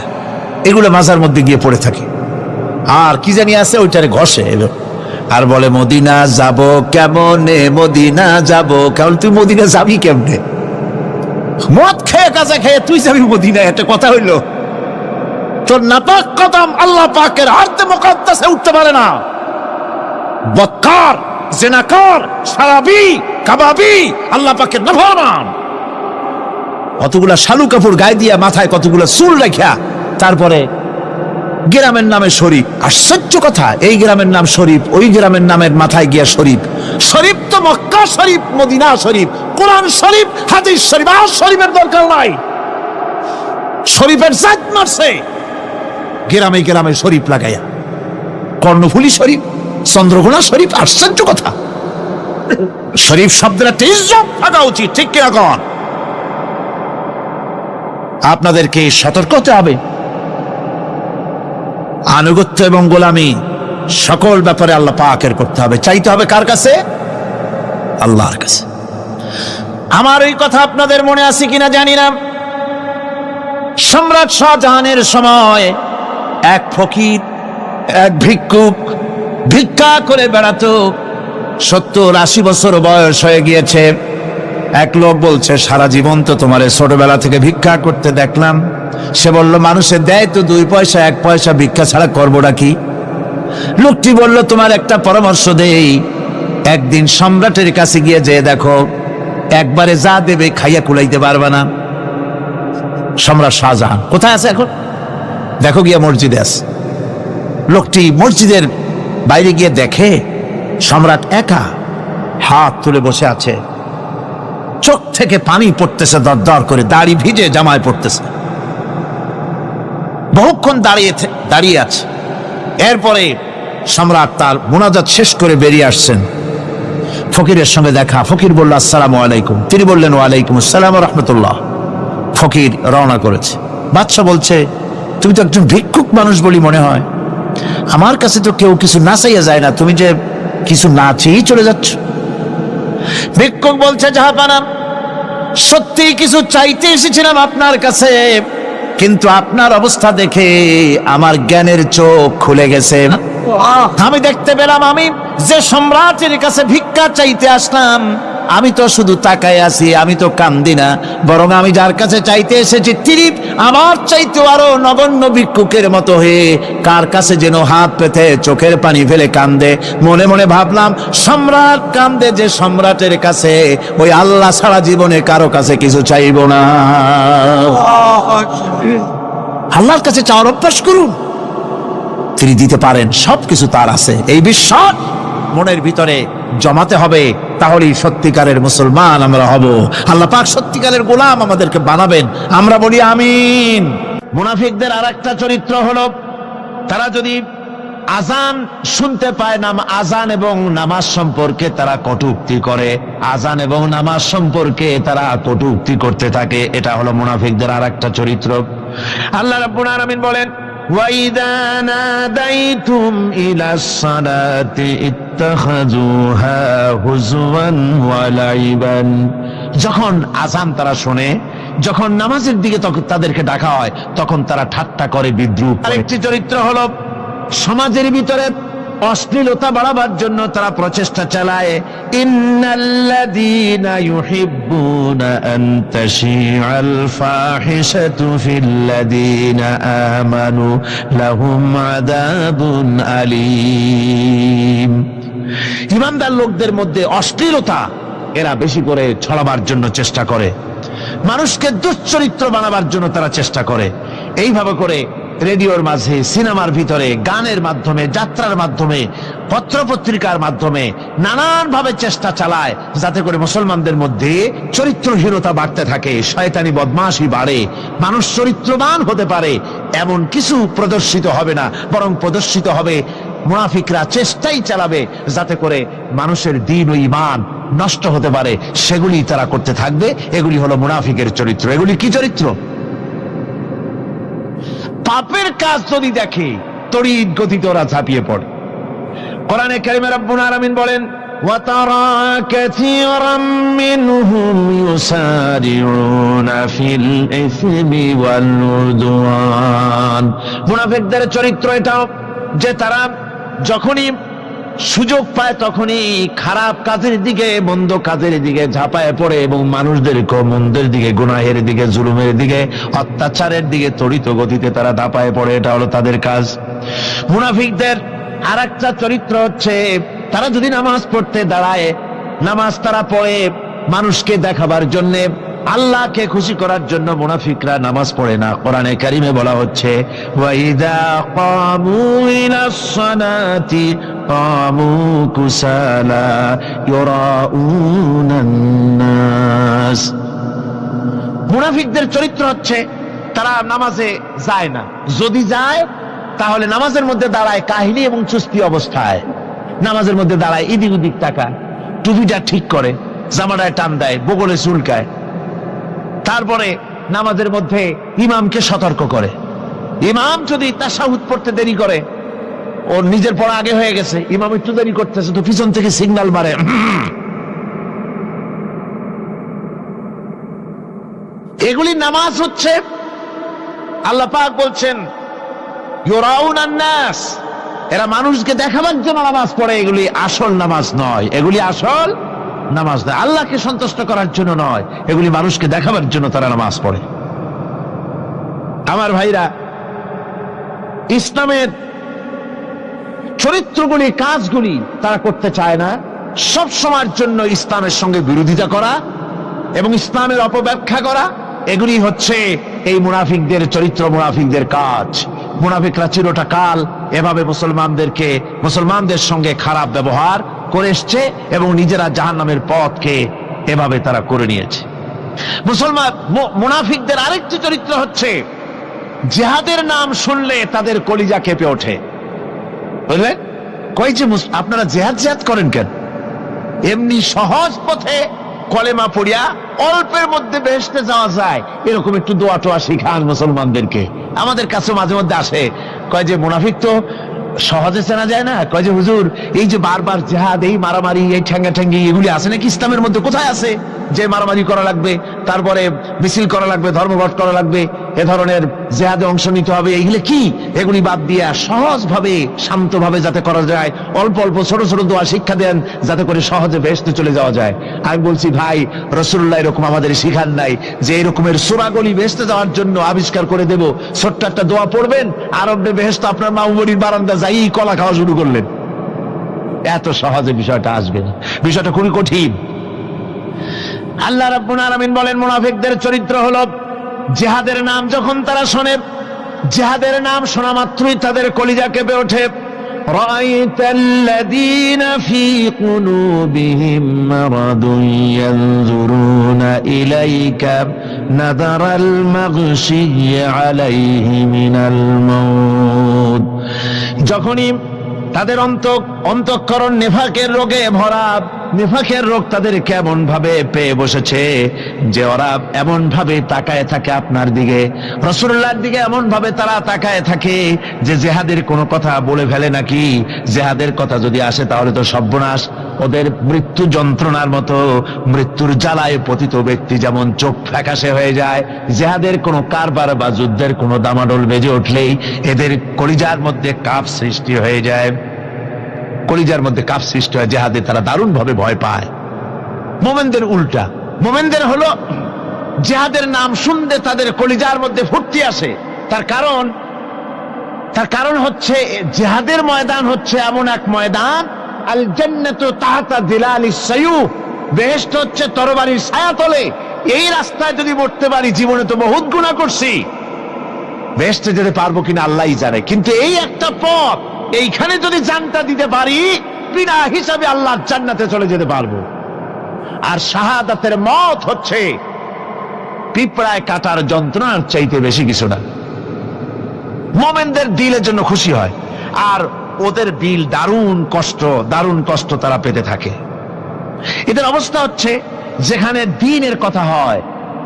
S3: এগুলো মাজার মধ্যে গিয়ে পড়ে থাকে। আর কি জানি আছে ওইটারে ঘষে এলো আর বলে মদিনা যাব কেমনে, মদিনা যাব কেমন। তুই মদিনা যাবি কেমনে? মদ খেয়ে গাঁজা খেয়ে তুই যাবি মদিনা? একটা কথা হইল? তোর নাপাক কদম আল্লাহ পাকের আরদে মুকাদ্দাসে উঠতে পারে না। বদকার, জিনাকার, শারাবি, কাবাবি, আল্লাহ পাকের নাফরমান, কতগুলা শালু কাপড় গায়ে দিয়া মাথায় কতগুলা চুল রাখিয়া তারপরে গ্রামের নামে শরীফ। আশ্চর্য কথা, এই গ্রামের নাম শরীফ, ওই গ্রামের নামের মাথায় গিয়া শরীফ। শরীফ তো মক্কা শরীফ, মদিনা শরীফ, কোরআন শরীফ, হাদিস শরীফ। আর শরীফের দরকার নাই। শরীফের জাত মারছে গ্রামে গ্রামে শরীফ লাগাইয়া, কর্ণফুলী শরীফ, চন্দ্রকোনা শরীফ। আশ্চর্য কথা, শরীফ শব্দের একটা ইজ্জত থাকা উচিত, ঠিক কিনা কন? আপনাদেরকে সতর্ক হতে হবে। আনুগত্য এবং গোলামি সকল ব্যাপারে আল্লাহ পাকের করতে হবে, চাইতে হবে কার কাছে? আল্লাহর কাছে। আমার এই কথা আপনাদের মনে আছে কিনা জানি না। সম্রাট শাহজাহানের সময় এক ফকির, এক ভিক্ষুক ভিক্ষা করে বেড়াতো। 70-80 বছর বয়স হয়ে গিয়েছে। এক লোক বলছে, সারা জীবন তো তোমার ছোটবেলা থেকে ভিক্ষা করতে দেখলাম। সে বলল, মানুষে দেয় তো 2 পয়সা, 1 পয়সা, ভিক্ষা ছাড়া করবোটা কি? লোকটি বলল, তোমার একটা পরামর্শ দেই, একদিন সম্রাটের কাছে গিয়ে যে দেখো, একবারে যা দেবে খাইয়া কুলাইতে পারবা না। সম্রাট শাহজাহান কোথায় আছে এখন? দেখো গিয়া মসজিদে আছে। লোকটি মসজিদের বাইরে গিয়ে দেখে সম্রাট একা হাত তুলে বসে আছে, চোখ থেকে পানি পড়তেছে দর দর করে, দাড়ি ভিজে জামায় পড়তেছে। বহুক্ষণ দাঁড়িয়ে আছে। এরপরে সম্রাট তার মুনাজাত শেষ করে বেরিয়ে আসছেন। ফকিরের সঙ্গে দেখা। ফকির বলল, আসসালামু আলাইকুম। তিনি বললেন, ওয়ালাইকুম আসসালাম ওয়া রাহমাতুল্লাহ। ফকির রওনা করেছে। বাদশা বলছে, তুমি তো একজন ভিক্ষুক মানুষ বলি মনে হয়, আমার কাছে তো কেউ কিছু না চাইয়া যায় না, তুমি যে কিছু না চেয়েই চলে যাচ্ছ। ভিক্ষুক বলছে, জাহাপানা, সত্যি কিছু চাইতে এসেছিলাম আপনার কাছে, কিন্তু আপনার অবস্থা দেখে আমার জ্ঞানের চোখ খুলে গেছে। আমি দেখতে পেলাম আমি যে সম্রাটের কাছে ভিক্ষা চাইতে আসলাম, আমি তো শুধু তাকায় আছি, আমি তো কান্দি না, বরং আমি যার কাছে চাইতে এসেছি তিনি আমার চাইতে আরো নগণ্য ভিক্ষুকের মতো হয়ে কার কাছে যেন হাত পেতে চোখের পানি ফেলে কান্দে। মনে মনে ভাবলাম, সম্রাট কান্দে যে সম্রাটের কাছে, ওই আল্লাহ ছাড়া জীবনে কারো কাছে কিছু চাইব না। আল্লাহর কাছে চাওয়ার অভ্যাস করুন, তিনি দিতে পারেন, সবকিছু তার আছে। এই বিশ্বাস মনের ভিতরে জমাতে হবে, তাহলেই সত্যিকারের মুসলমান আমরা হব। আল্লাহ পাক সত্যিকারের গোলাম আমাদেরকে বানাবেন, আমরা বলি আমিন। মুনাফিকদের আরেকটা চরিত্র হলো, তারা যদি আজান শুনতে পায়, আজান এবং নামাজ সম্পর্কে তারা কটূক্তি করে, আজান এবং নামাজ সম্পর্কে তারা কটূক্তি করতে থাকে। এটা হলো মুনাফিকদের আরেকটা চরিত্র। আল্লাহ রাব্বুল আলামিন বলেন, وَإِذَا نَادَيْتُمْ إِلَى الصَّلَاةِ اتَّخَذُوهَا هُزُوًا وَلَعِبًا। যখন আজান তারা শোনে, যখন নামাজের দিকে তাদেরকে ডাকা হয়, তখন তারা ঠাট্টা করে, বিদ্রুপ করে। আরেকটি চরিত্র হলো, সমাজের ভিতরে অশ্লীলতা বাড়াবার জন্য তারা প্রচেষ্টা চালায়। ইন্নাল্লাযীনা ইউহিব্বুনা আন তাশিআল ফাহিশাতু ফিল্লাযীনা আমানু লাহুম আযাবুন আলীম। ঈমানদার লোকদের মধ্যে অশ্লীলতা এরা বেশি করে ছড়াবার জন্য চেষ্টা করে, মানুষকে দুশ্চরিত্র বানাবার জন্য তারা চেষ্টা করে। এইভাবে করে রেডিওর মাঝে, সিনেমার ভিতরে, গানের মাধ্যমে, যাত্রার মাধ্যমে, পত্রপত্রিকার মাধ্যমে নানান ভাবে চেষ্টা চালায় যাতে করে মুসলমানদের মধ্যে চরিত্রহীনতা বাড়তে থাকে, শয়তানি বদমাশি বাড়ে, মানুষ চরিত্রবান হতে পারে এমন কিছু প্রদর্শিত হবে না, বরং প্রদর্শিত হবে মুনাফিকরা চেষ্টাই চালাবে যাতে করে মানুষের দ্বীন ও ঈমান নষ্ট হতে পারে, সেগুলি তারা করতে থাকবে। এগুলি হলো মুনাফিকের চরিত্র। এগুলি কি চরিত্র? পাপের কাজ যদি দেখে তড়িৎ গতিতে ওরা ঝাঁপিয়ে পড়ে। কোরআনে কারিমে রব্বুল আলামিন বলেন, وَتَرَى كَثِيرًا مِّنْهُمْ يُسَارِعُونَ فِي الْإِثْمِ وَالْعُدْوَانِ। মুনাফিকদের চরিত্র এটাও যে তারা যখনই সুযোগ পায় তখনই খারাপ কাজের দিকে, মন্দ কাজের দিকে ঝাঁপায় পড়ে এবং মানুষদেরকে মন্দের দিকে, গুনাহের দিকে, জুলুমের দিকে, অত্যাচারের দিকে তড়িৎ গতিতে তারা ঝাঁপায় পড়ে। এটা হলো তাদের কাজ। মুনাফিকদের আরেকটা চরিত্র হচ্ছে, তারা যদি নামাজ পড়তে দাঁড়ায়, নামাজ তারা পড়ে মানুষকে দেখাবার জন্যে, আল্লাহকে খুশি করার জন্য মুনাফিকরা নামাজ পড়ে না। কোরআনে কারিমে বলা হচ্ছে, ওয়াইদা কামু ইলাস সালাতি কামু কুসালা ইউরাউনান নাস। মুনাফিকদের চরিত্র হচ্ছে তারা নামাজে যায় না, যদি যায় তাহলে নামাজের মধ্যে দাঁড়ায় কাহিনী এবং চুস্তি অবস্থায়, নামাজের মধ্যে দাঁড়ায় এদিক ওদিক তাকায়, টুপিটা ঠিক করে, জামাটায় টান দেয়, বগলে চুলকায়, তারপরে নামাজের মধ্যে ইমামকে সতর্ক করে। ইমাম যদি তাশাহুদ পড়তে দেরি করে, ওর নিজের পড়া আগে হয়ে গেছে, ইমাম একটু দেরি করতেছে, তো পিছন থেকে সিগন্যাল মারে। এগুলি নামাজ হচ্ছে, আল্লাহ পাক বলছেন ইউরাউনান নাস, এরা মানুষকে দেখাবার জন্য নামাজ পড়ে, এগুলি আসল নামাজ নয়, এগুলি আসল নামাজ নয়, আল্লাহকে সন্তুষ্ট করার জন্য নয়, এগুলি মানুষকে দেখাবার জন্য তারা নামাজ পড়ে। আমার ভাইরা, ইসলামের চরিত্রগুলি, কাজগুলি তারা করতে চায় না। সব সময়ের জন্য ইসলামের সঙ্গে বিরোধিতা করা এবং ইসলামের অপব্যাখ্যা করা, এগুলি হচ্ছে এই মুনাফিকদের চরিত্র, মুনাফিকদের কাজ। মুনাফিকরা চিরটা কাল এভাবে মুসলমানদের সঙ্গে খারাপ ব্যবহার করে এসছে এবং নিজেরা জাহান্নামের পথকে এভাবে তারা করে নিয়েছে। মুনাফিকদের আরেকটি চরিত্র হচ্ছে, জিহাদের নাম শুনলে তাদের কলিজা কেঁপে ওঠে। বুঝলেন? কই যে আপনারা জিহাদ করেন কেন? এমনি সহজ পথে কলেমা পড়িয়া অল্পের মধ্যে বেহেশতে যাওয়া যায়, এরকম একটু দোয়া টোয়া শিখান মুসলমানদেরকে। আমাদের কাছে মাঝে মধ্যে আসে, কয় যে মুনাফিক তো সহজে চেনা যায় না। কয় যে হুজুর, এই যে বারবার জিহাদ, এই মারামারি, এই ঠ্যাঙ্গি এগুলি আছে নাকি ইসলামের মধ্যে? কোথায় আছে যে মারামারি করা লাগবে, তারপরে মিছিল করা লাগবে, ধর্মঘট করা লাগবে, এ ধরনের জিহাদে অংশ নিতে হবে? এইগুলো কি? এগুলি বাদ দিয়া সহজভাবে, শান্তভাবে যাতে করা যায়, অল্প অল্প ছোট ছোট দোয়া শিক্ষা দেন যাতে করে সহজে বেহেশতে চলে যাওয়া যায়। আমি বলছি ভাই, রাসূলুল্লাহ এরকম আমাদের শিখান নাই যে এরকমের সূরাগুলি বেহেশতে যাওয়ার জন্য আবিষ্কার করে দেব। ছোট্ট একটা দোয়া পড়বেন, আরবে বেহেশত আপনার মামুবাড়ির বারান্দা যাই কলা খাওয়া শুরু করলেন। এত সহজে বিষয়টা আসবে না, বিষয়টা খুবই কঠিন। আল্লাহ রাব্বুল আলামিন বলেন, মুনাফিকদের চরিত্র হলো জিহাদের নাম যখন তারা শোনে, জিহাদের নাম শোনা মাত্রই তাদের কলিজা কেঁপে ওঠে। রাআইতাল্লাযীনা ফী কুলুবিহিম মারাদুন ইয়ানজুরুনা ইলাইকা নাযারাল মাগশিয়্যি আলাইহি মিনাল মাউত। যখনই তাদের অন্তঃকরণ নেফাকের রোগে ভরা, নেফাকের রোগ তাদের কেমন ভাবে পেয়ে বসেছে যে ওরা এমন ভাবে তাকায় থাকে আপনার দিকে, রাসূলুল্লাহর দিকে এমন ভাবে তারা তাকায় থাকে যে জিহাদের কোনো কথা বলে ফেলে নাকি। জিহাদের কথা যদি আসে তাহলে তো সর্বনাশ। ওদের মৃত্যু যন্ত্রণার মতো, মৃত্যুর জ্বালায় পতিত ব্যক্তি যেমন চোখ ফ্যাকাশে হয়ে যায়, জিহাদের কোনো কারবার বা যুদ্ধের কোনো দামাডোল বেজে উঠলেই এদের কলিজার মধ্যে কাঁপ সৃষ্টি হয়ে যায়, কলিজার মধ্যে কাঁপ সৃষ্টি হয়, জিহাদে তারা দারুণ ভাবে ভয় পায়। মোমেনদের উল্টা, মোমেনদের হলো জিহাদের নাম শুনতে তাদের কলিজার মধ্যে ফুর্তি আসে। তার কারণ হচ্ছে জিহাদের ময়দান হচ্ছে এমন এক ময়দান, আল জান্নাতু তাহতা যিলালিস সায়ুফ, বেহেশত হচ্ছে তরবারির ছায়াতলে। এই রাস্তায় যদি মরতে পারি, জীবনে তো বহুত গুনাহ করছি, বেহেশতে যেতে পারবো কিনা আল্লাহই জানে, কিন্তু এই একটা পথ, এইখানে যদি জানটা দিতে পারি, বিনা হিসাবে আল্লাহর জান্নাতে চলে যেতে পারবো। আর শাহাদাতের মত হচ্ছে পিঁপড়ায় কাটার যন্ত্রণার চাইতে বেশি কিছু না। মোমেনদের দিলের জন্য খুশি হয়, আর ওদের দিল দারুণ কষ্ট তারা পেতে থাকে। এদের অবস্থা হচ্ছে যেখানে দ্বীনের কথা হয়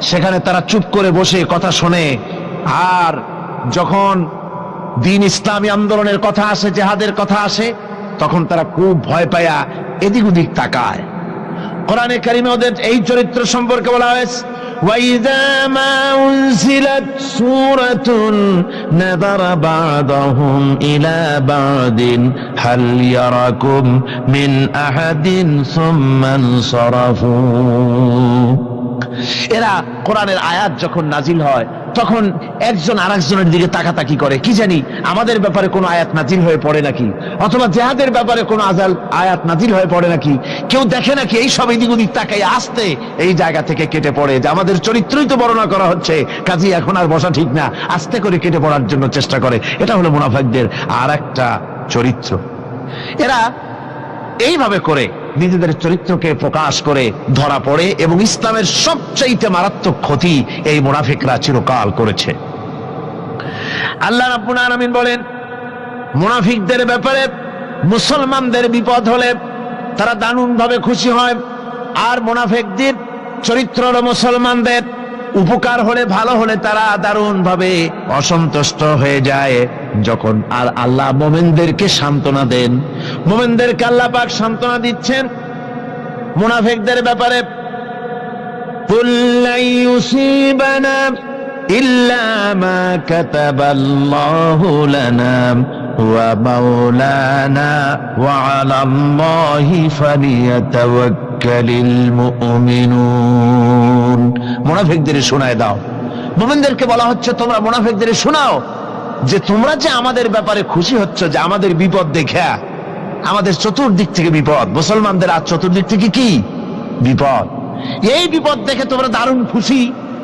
S3: সেখানে তারা চুপ করে বসে কথা শোনে, আর যখন দ্বীন ইসলামী আন্দোলনের কথা আসে, জিহাদের কথা আসে, তখন তারা খুব ভয় পায়া এদিক ওদিক তাকায়। কোরআনে কারিমে ওদের এই চরিত্র সম্পর্কে বলা হয়েছে, وَإِذَا مَا أُنزِلَتْ سُورَةٌ نَظَرَ بَعْضُهُمْ إِلَى بَعْضٍ هَلْ يَرَاكُمْ مِنْ أَحَدٍ ثُمَّ انصَرَفُوا। এরা কোরআনের আয়াত যখন নাজিল হয় তখন একজন আরেকজনের দিকে তাকাতাকি করে, কি জানি আমাদের ব্যাপারে কোনো আয়াত নাজিল হয়ে পড়ে নাকি, অথবা জিহাদের ব্যাপারে কোনো আয়াত নাজিল হয়ে পড়ে নাকি। কেউ দেখে নাকি এই সব এদিক ওদিক তাকাই আসতে এই জায়গা থেকে কেটে পড়ে, যে আমাদের চরিত্রই তো বর্ণনা করা হচ্ছে, কাজী এখন আর বসা ঠিক না, আস্তে করে কেটে পড়ার জন্য চেষ্টা করে। এটা হলো মুনাফিকদের আর একটা চরিত্র। এরা এইভাবে করে নিজেদের চরিত্রকে প্রকাশ করে ধরা পড়ে, এবং ইসলামের সবচাইতে মারাত্মক ক্ষতি এই মুনাফিকরা চিরকাল করেছে। আল্লাহ রাব্বুল আলামিন বলেন, মুনাফিকদের ব্যাপারে মুসলমানদের বিপদ হলে তারা দারুণ ভাবে খুশি হয়, আর মুনাফিকদের চরিত্র হলো মুসলমানদের উপকার হলে, ভালো হলে তারা দারুণ ভাবে অসন্তুষ্ট হয়ে যায়। যখন আর আল্লাহ মোমেনদেরকে সান্ত্বনা দেন, মোমেনদেরকে আল্লাহ পাক সান্ত্বনা দিচ্ছেন মুনাফিকদের ব্যাপারে, কুল লা ইউসিবানা ইল্লা মা কাতাবাল্লাহু লানা ওয়া মাওলানা ওয়া আলাল্লাহি ফালিয়াতাওয়াক্কালিল মুমিনুন। মুনাফিকদের শোনায় দাও। মুমিনদেরকে বলা হচ্ছে তোমরা মুনাফিকদের শোনাও যে তোমরা যে আমাদের ব্যাপারে খুশি হচ্ছ, যে আমাদের বিপদ দেখা, আমাদের চতুর্দিক থেকে বিপদ, মুসলমানদের আর চতুর্দিক থেকে কি বিপদ, এই বিপদ দেখে তোমরা দারুণ খুশি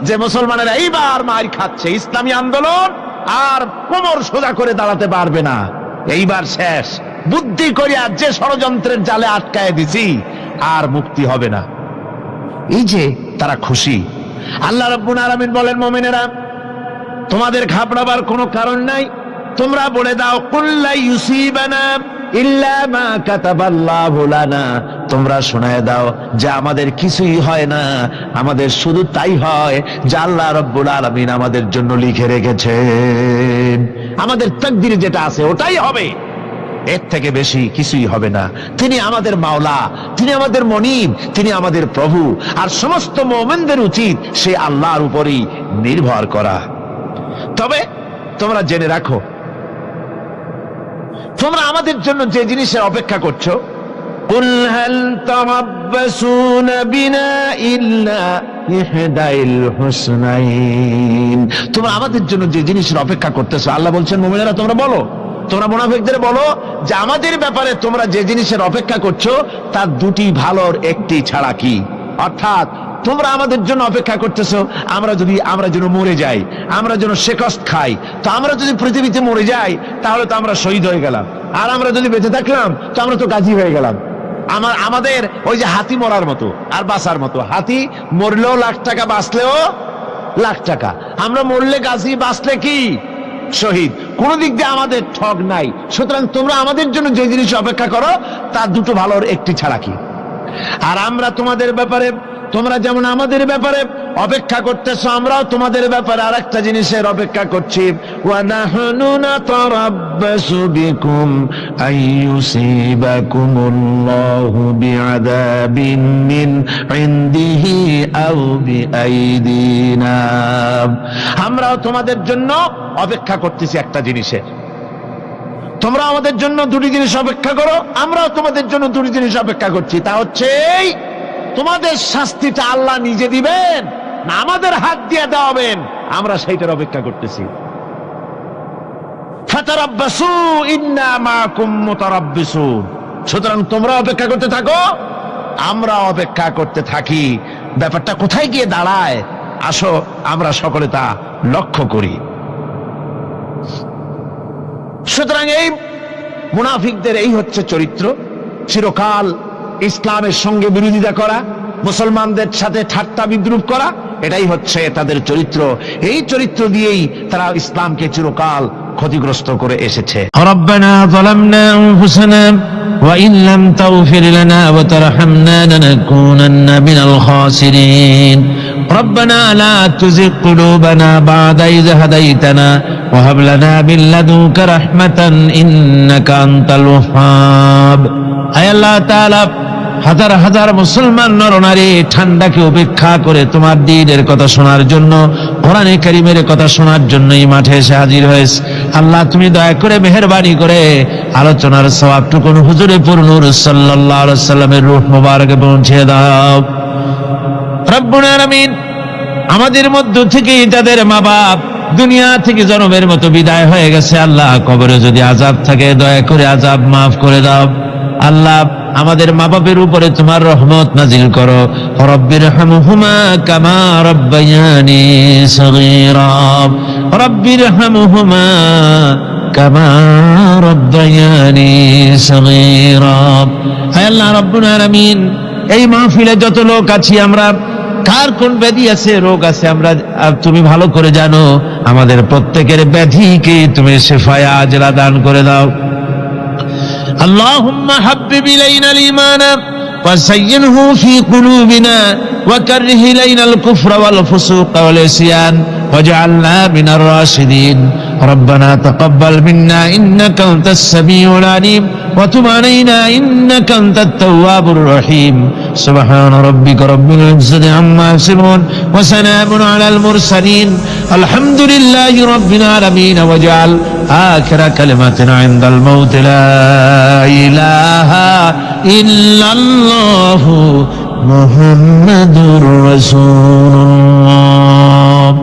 S3: যে মুসলমানেরা এইবার মার খাচ্ছে, ইসলামী আন্দোলন আর কোমর সোজা করে দাঁড়াতে পারবে না, এইবার শেষ, বুদ্ধি করিয়া যে ষড়যন্ত্রের জালে আটকায় দিছি আর মুক্তি হবে না। এই যে তারা খুশি। আল্লাহ রাব্বুল আলামিন বলেন, মুমিনেরা তোমাদের ঘাবড়াবার কোনো কারণ নাই, তোমরা বলে দাও কুল লা ইউসিবানা ইল্লা মা কাতাবাল্লাহু লানা, তোমরা শোনায় দাও যে আমাদের কিছুই হয় না, আমাদের শুধু তাই হয় যা আল্লাহ রাব্বুল আলামিন আমাদের জন্য লিখে রেখেছেন, আমাদের তাকদীরে যেটা আছে ওটাই হবে। এর থেকে বেশি কিছুই হবে না। তিনি আমাদের মাওলা, তিনি আমাদের মনিব, তিনি আমাদের প্রভু। আর সমস্ত মুমিনদের উচিত সেই আল্লাহর উপরই নির্ভর করা। তবে তোমরা জেনে রাখো, তোমরা আমাদের জন্য যে জিনিসের অপেক্ষা করছো, কুল হাল তারাব্বাসুনা বিনা ইল্লা ইহদাইল হুসনাইন। তোমরা আমাদের জন্য যে জিনিসের অপেক্ষা করতেছো, আল্লাহ বলছেন মুমিনেরা তোমরা বলো, তোমরা মুনাফিকদের বলো যে আমাদের ব্যাপারে তোমরা যে জিনিসের অপেক্ষা করছো তার দুটি ভালোর একটি ছাড়া কি। অর্থাৎ তোমরা আমাদের জন্য অপেক্ষা করতেছো আমরা যেন মরে যাই, আমরা যেন শেকস্ত খাই। তো আমরা যদি পৃথিবীতে মরে যাই তাহলে তো আমরা শহীদ হয়ে গেলাম, আর আমরা যদি বেঁচে থাকলাম তো আমরা তো গাজী হয়ে গেলাম। আমাদের ওই যে হাতি মরার মতো আর বাঁচার মতো, হাতি মরলেও লাখ টাকা, বাঁচলেও লাখ টাকা। আমরা মরলে গাজী, বাঁচলে কি শহীদ। কোন দিক দিয়ে আমাদের ঠগ নাই। সুতরাং তোমরা আমাদের জন্য যে জিনিস অপেক্ষা করো তার দুটো ভালোর একটি ছাড়া কি। আর আমরা তোমাদের ব্যাপারে, তোমরা যেমন আমাদের ব্যাপারে অপেক্ষা করতেছো, আমরাও তোমাদের ব্যাপারে আরেকটা জিনিসের অপেক্ষা করছি। ওয়া নাহনু নাতারাব্বাসু বিকুম আইয়ুসিবাকুমুল্লাহু বিআযাবিন মিন ইনদিহি আও বিআইদিনা। আমরাও তোমাদের জন্য অপেক্ষা করতেছি একটা জিনিসের। তোমরা আমাদের জন্য দুটি জিনিস অপেক্ষা করো, আমরাও তোমাদের জন্য দুটি জিনিস অপেক্ষা করছি। তা হচ্ছে তোমাদের শাস্তিটা আল্লাহ নিজে দিবেন না আমাদের হাত দিয়ে দেওয়াবেন, আমরা সেইটার অপেক্ষা করতেছি। ফাতারাব্বাসু ইন্না মাআকুম মুতারাব্বিসুন। সুতরাং তোমরা অপেক্ষা করতে থাকো, আমরা অপেক্ষা করতে থাকি। ব্যাপারটা কোথায় গিয়ে দাঁড়ায় আসো আমরা সকলে তা লক্ষ্য করি। সুতরাং এই মুনাফিকদের এই হচ্ছে চরিত্র, চিরকাল ইসলামের সঙ্গে বিরোধিতা করা, মুসলমানদের সাথে ঠাট্টা বিদ্রুপ করা, এটাই হচ্ছে তাদের চরিত্র। এই চরিত্র দিয়েই তারা ইসলামকে চিরকাল ক্ষতিগ্রস্ত করে এসেছে।
S4: রব্বানা যালামনা আনফুসানা ওয়া ইন লাম তাগফির লানা ওয়া তারহামনা লানাকুনান্না মিনাল খাসিরিন। রব্বানা লা তুযিগ কুলুবানা বা'দা ইয হাদাইতানা ওয়া হাব লানা মিন লাদুনকা রাহমাতান ইন্নাকা আনতাল ওয়াহ্হাব। আয় আল্লাহ তাআলা, হাজার হাজার মুসলমান নরনারী ঠান্ডাকে উপেক্ষা করে তোমার দ্বীনের কথা শোনার জন্য, কোরআনে কারীমের কথা শোনার জন্য এই মাঠে এসে হাজির হয়েছে। আল্লাহ তুমি দয়া করে মেহেরবানি করে আলোচনার সওয়াবটুকু হুজুরে পুরনূর সাল্লাল্লাহু আলাইহি ওয়াসাল্লামের রূহ মুবারকে পৌঁছে দাও। রব্বুল আলামিন, আমাদের মধ্য থেকে যাদের মা বাপ দুনিয়া থেকে জন্মের মতো বিদায় হয়ে গেছে, আল্লাহ কবরে যদি আযাব থাকে দয়া করে আযাব মাফ করে দাও। আল্লাহ আমাদের মা বাপের উপরে তোমার রহমত নাজিল করো। রব্বিরহামহুমা কামা রাব্বায়ানি সগীরা। রব্বিরহামহুমা কামা রাব্বায়ানি সগীরা। হে আল্লাহ রাব্বুল আলামিন, এই মাহফিলে যত লোক আছি আমরা, কার কোন ব্যাধি আছে, রোগ আছে, আমরা তুমি ভালো করে জানো। আমাদের প্রত্যেকের ব্যাধিকে তুমি শিফায়ে আজলা দান করে দাও। اللهم حبب إلينا الإيمان وزينه في قلوبنا وكره إلينا الكفر والفسوق والعصيان واجعلنا من الراشدين. ربنا تقبل منا إنك أنت السميع العليم وتب علينا إنك أنت التواب الرحيم. سبحان ربك رب العزة عما يصفون وسلام على المرسلين الحمد لله رب العالمين. واجعل آخر كلمتنا عند الموت لا إله إلا الله محمد رسول الله.